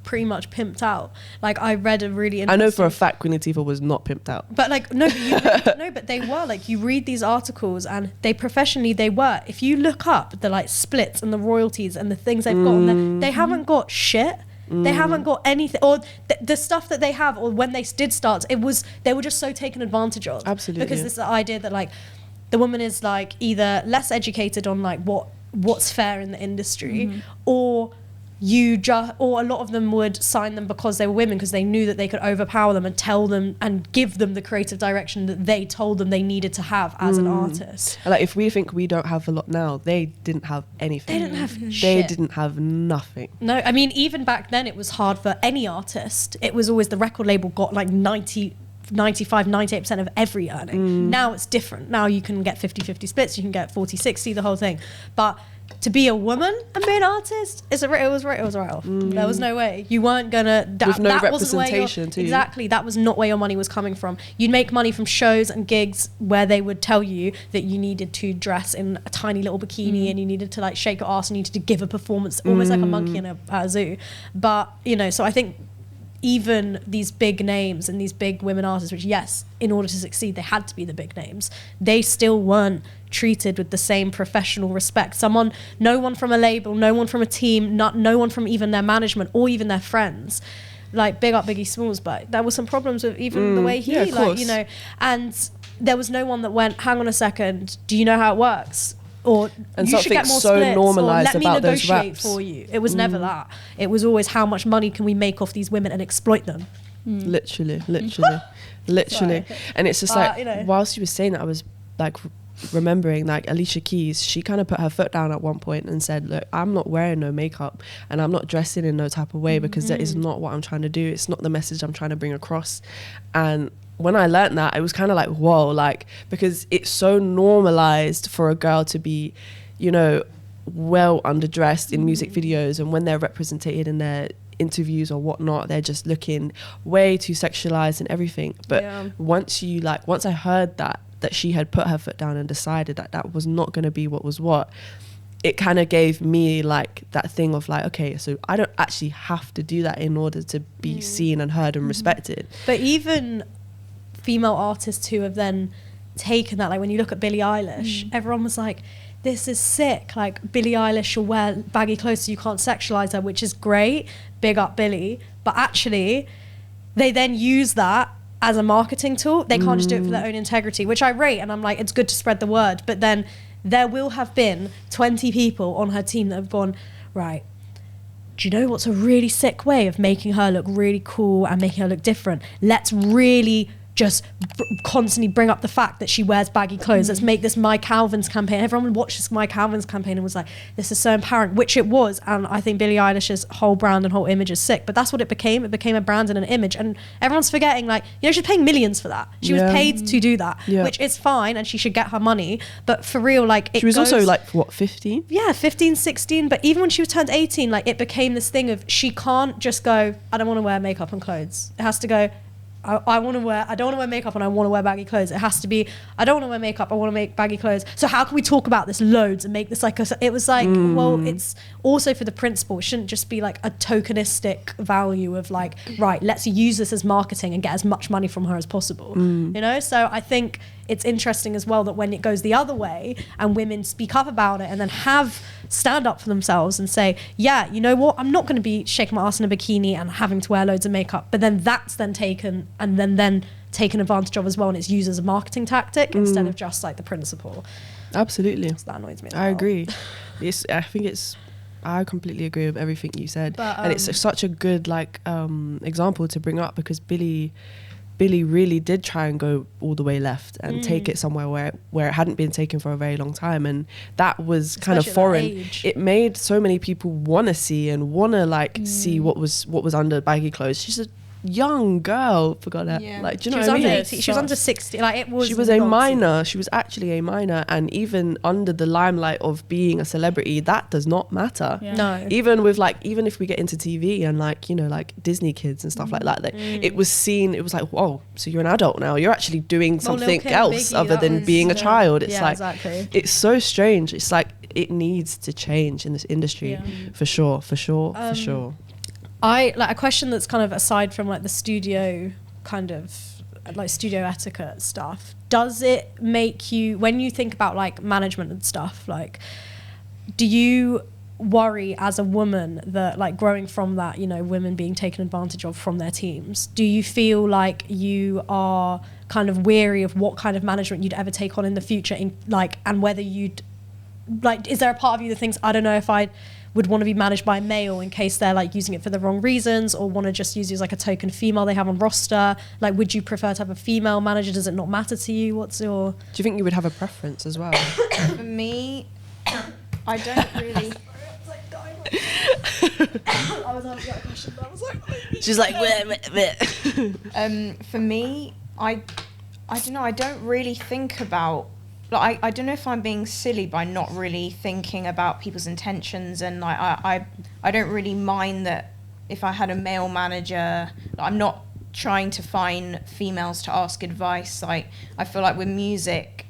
pretty much pimped out. Like I read a really interesting, I know for a fact Queen Latifah was not pimped out. But like but they were. Like you read these articles and they were. If you look up the like splits and the royalties and the things they've got, they haven't got shit. They haven't got anything, or the stuff that they have, or when they did start, they were just so taken advantage of. Absolutely. Because this idea that like the woman is like either less educated on like what's fair in the industry, or or a lot of them would sign them because they were women, because they knew that they could overpower them and tell them and give them the creative direction that they told them they needed to have as an artist. Like, if we think we don't have a lot now, they didn't have anything. They didn't have They shit. didn't have nothing. No, I mean, even back then it was hard for any artist. It was always the record label got like 98% of every earning. Now it's different. Now you can get 50-50 splits, you can get 40-60, the whole thing. But to be a woman and be an artist, it was right off. There was no way. You weren't gonna... With no that wasn't where representation too. Exactly, that was not where your money was coming from. You'd make money from shows and gigs where they would tell you that you needed to dress in a tiny little bikini and you needed to like shake your ass and you needed to give a performance almost like a monkey in a zoo. But, you know, so I think even these big names and these big women artists, which yes, in order to succeed they had to be the big names, they still weren't treated with the same professional respect. No one from a label, no one from a team, no one from even their management or even their friends. Like, big up Biggie Smalls, but there were some problems with even the way he, like, you know, and there was no one that went, hang on a second, do you know how it works? Or And you should get more so splits, normalised or let me about those negotiate raps. for you. It was never that. It was always, how much money can we make off these women and exploit them? Literally. Sorry. And it's just But, like, you know. whilst you were saying that, I was like remembering like Alicia Keys. She kind of put her foot down at one point and said, look, I'm not wearing no makeup and I'm not dressing in no type of way because that is not what I'm trying to do. It's not the message I'm trying to bring across. And when I learned that, it was kind of like, whoa, like, because it's so normalized for a girl to be, you know, well underdressed in music videos, and when they're represented in their interviews or whatnot, they're just looking way too sexualized and everything. But once I heard that she had put her foot down and decided that was not going to be what was what, it kind of gave me like that thing of like, okay, so I don't actually have to do that in order to be seen and heard and respected. But even female artists who have then taken that, like when you look at Billie Eilish, everyone was like, this is sick, like Billie Eilish will wear baggy clothes so you can't sexualize her, which is great, big up Billie. But actually they then use that as a marketing tool. They can't just do it for their own integrity, which I rate, and I'm like, it's good to spread the word. But then there will have been 20 people on her team that have gone, right, do you know what's a really sick way of making her look really cool and making her look different? Let's really just constantly bring up the fact that she wears baggy clothes. Let's make this My Calvin's campaign. Everyone watched this My Calvin's campaign and was like, this is so empowering, which it was. And I think Billie Eilish's whole brand and whole image is sick, but that's what it became. It became a brand and an image, and everyone's forgetting, like, you know, she's paying millions for that. She was paid to do that, which is fine, and she should get her money. But for real, like, she was also like, what, 15? Yeah, 15, 16. But even when she was turned 18, like, it became this thing of, she can't just go, I don't want to wear makeup and clothes. It has to go, I don't want to wear makeup and I want to wear baggy clothes. It has to be, I don't want to wear makeup, I want to make baggy clothes. So how can we talk about this loads and make this like it was like, well, it's also for the principle. It shouldn't just be like a tokenistic value of like, right, let's use this as marketing and get as much money from her as possible. You know? So I think it's interesting as well that when it goes the other way and women speak up about it and then stand up for themselves and say, yeah, you know what, I'm not going to be shaking my ass in a bikini and having to wear loads of makeup, but then that's then taken and then taken advantage of as well, and it's used as a marketing tactic instead of just like the principle. Absolutely. So that annoys me as I well. agree. I completely agree with everything you said. But, and it's such a good like example to bring up, because Billie really did try and go all the way left and take it somewhere where it hadn't been taken for a very long time, and that was kind of foreign. It made so many people want to see and want to like see what was under baggy clothes. She's a young girl, forgot that. Like, do you know what I mean? Under 18, she was under 60. Like, it was. She was a minor. She was actually a minor, and even under the limelight of being a celebrity, that does not matter. No. Even if we get into TV and like, you know, like Disney kids and stuff like that, it was seen. It was like, whoa, so you're an adult now. You're actually doing something else other than being a child. It's like, exactly. It's so strange. It's like, it needs to change in this industry for sure. I like a question that's kind of aside from like the studio kind of like studio etiquette stuff. Does it make you, when you think about like management and stuff, like, do you worry as a woman that, like, growing from that, you know, women being taken advantage of from their teams, do you feel like you are kind of weary of what kind of management you'd ever take on in the future, in, like, and whether you'd, like, is there a part of you that thinks, I don't know if I would want to be managed by a male in case they're, like, using it for the wrong reasons, or want to just use you as, like, a token female they have on roster? Like, would you prefer to have a female manager? Does it not matter to you? What's your... Do you think you would have a preference as well? For me, I don't really... I was asking that question, but I was like... She's like... For me, I don't know, I don't really think about... Like, I don't know if I'm being silly by not really thinking about people's intentions, and like I don't really mind that if I had a male manager. Like, I'm not trying to find females to ask advice. Like, I feel like with music,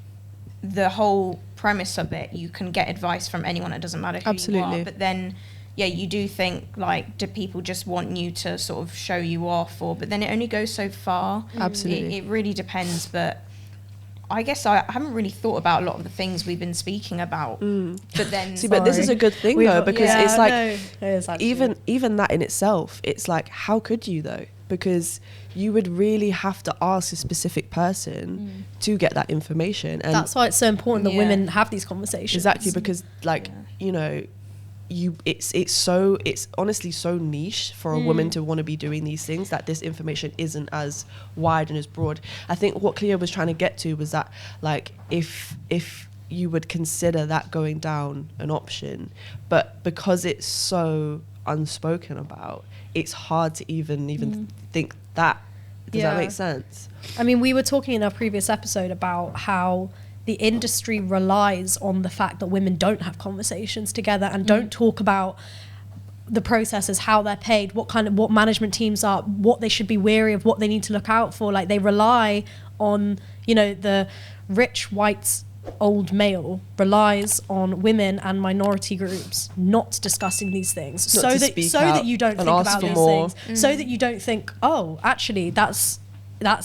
the whole premise of it, you can get advice from anyone. It doesn't matter who you are. But then, yeah, you do think, like, do people just want you to sort of show you off? Or but then it only goes so far. Absolutely, it really depends. But I guess I haven't really thought about a lot of the things we've been speaking about. But then... See, but this is a good thing, though, because it's like, it is even that in itself, it's like, how could you, though? Because you would really have to ask a specific person to get that information. And that's why it's so important that women have these conversations. Exactly, because, like, you know, it's honestly so niche for a woman to want to be doing these things, that this information isn't as wide and as broad. I think what Cleo was trying to get to was that, like, if you would consider that going down an option, but because it's so unspoken about, it's hard to even think that. Does that make sense? I mean, we were talking in our previous episode about how the industry relies on the fact that women don't have conversations together and don't talk about the processes, how they're paid, what management teams are, what they should be wary of, what they need to look out for. Like, they rely on, you know, the rich white old male relies on women and minority groups not discussing these things, so that you don't think about these things, so that you don't think, oh, actually that's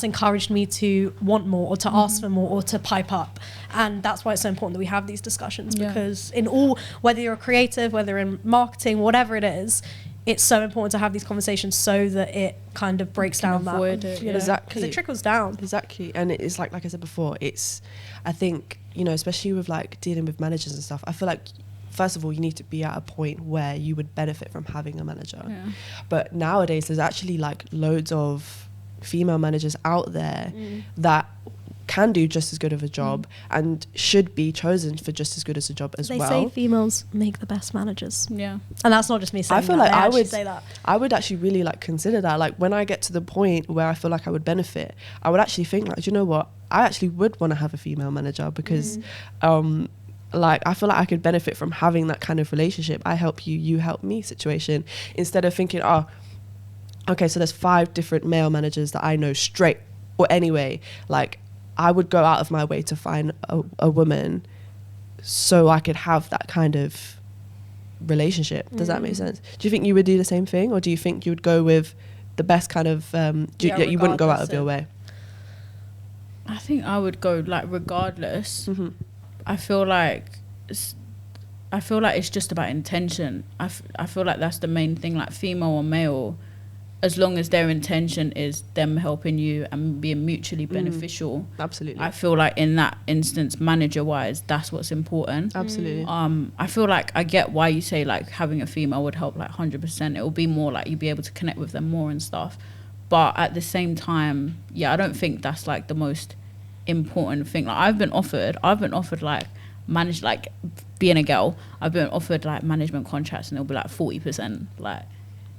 encouraged me to want more, or to ask for more, or to pipe up. And that's why it's so important that we have these discussions, because in all, whether you're a creative, whether in marketing, whatever it is, it's so important to have these conversations so that it kind of breaks down that, you know, exactly, because it trickles down. Exactly. And it's like I said before, I think, you know, especially with, like, dealing with managers and stuff, I feel like, first of all, you need to be at a point where you would benefit from having a manager. But nowadays there's actually, like, loads of female managers out there that can do just as good of a job and should be chosen for just as good as a job as well. They say females make the best managers. Yeah. And that's not just me saying that. I feel like I would say that. I would actually really, like, consider that. Like, when I get to the point where I feel like I would benefit, I would actually think, like, do you know what? I actually would want to have a female manager, because like, I feel like I could benefit from having that kind of relationship. I help you, you help me situation, instead of thinking, oh, okay, so there's 5 different male managers that I know straight, or anyway, like, I would go out of my way to find a woman so I could have that kind of relationship. Does that make sense? Do you think you would do the same thing, or do you think you would go with the best kind of you wouldn't go out of your way? I think I would go, like, regardless. I feel like it's just about intention. I feel like that's the main thing, like, female or male, as long as their intention is them helping you and being mutually beneficial. Absolutely. I feel like in that instance, manager wise, that's what's important. Absolutely. I feel like I get why you say, like, having a female would help, like, 100%. It will be more like you'd be able to connect with them more and stuff. But at the same time, I don't think that's, like, the most important thing. Like, I've been offered like being a girl, I've been offered, like, management contracts, and it'll be like 40%, like,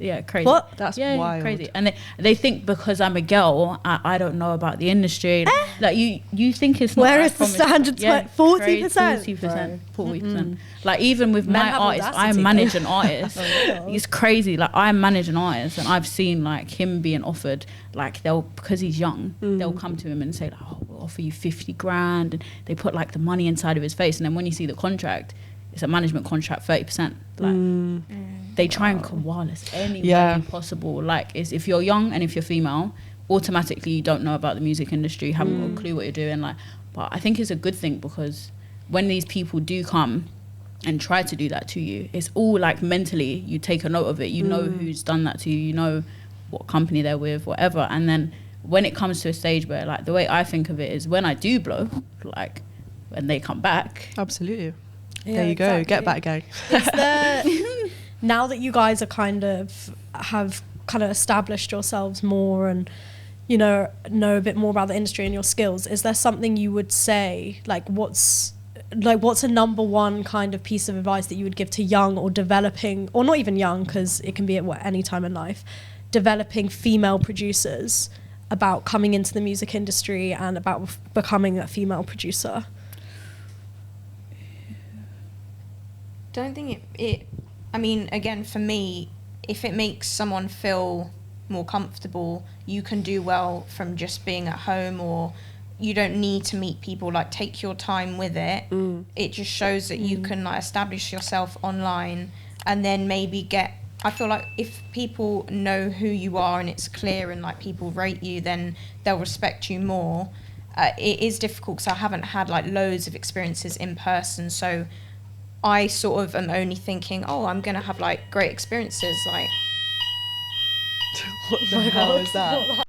yeah, crazy. What? That's wild. Crazy. And they think because I'm a girl, I don't know about the industry. Like, you think it's not. Where is the standard? 40%? 40%. Like, even with my artist, I manage an artist. It's crazy. Like, I manage an artist, and I've seen, like, him being offered, like, because he's young, they'll come to him and say, like, oh, we'll offer you 50 grand, and they put, like, the money inside of his face, and then when you see the contract, it's a management contract, 30%. Like, they try and koala us any way possible. Like, if you're young and if you're female, automatically you don't know about the music industry, you haven't got a clue what you're doing. Like, but I think it's a good thing, because when these people do come and try to do that to you. It's all like mentally, you take a note of it. You know who's done that to you. You know what company they're with, whatever. And then when it comes to a stage where, like, the way I think of it is when I do blow, like, when they come back. Absolutely. Yeah, There you go. exactly. Get back, gang. Is there, now that you guys are have established yourselves more and, you know a bit more about the industry and your skills, is there something you would say, like what's a number one kind of piece of advice that you would give to young or developing, or not even young, because it can be at any time in life, developing female producers about coming into the music industry and about becoming a female producer? Don't think it I mean, again, for me, if it makes someone feel more comfortable, you can do well from just being at home, or you don't need to meet people. Like, take your time with it. It just shows that you can like establish yourself online, and then maybe I feel like if people know who you are and it's clear and like people rate you, then they'll respect you more. It is difficult because I haven't had like loads of experiences in person, so I sort of am only thinking, oh, I'm gonna have like great experiences. Like, What the hell is that?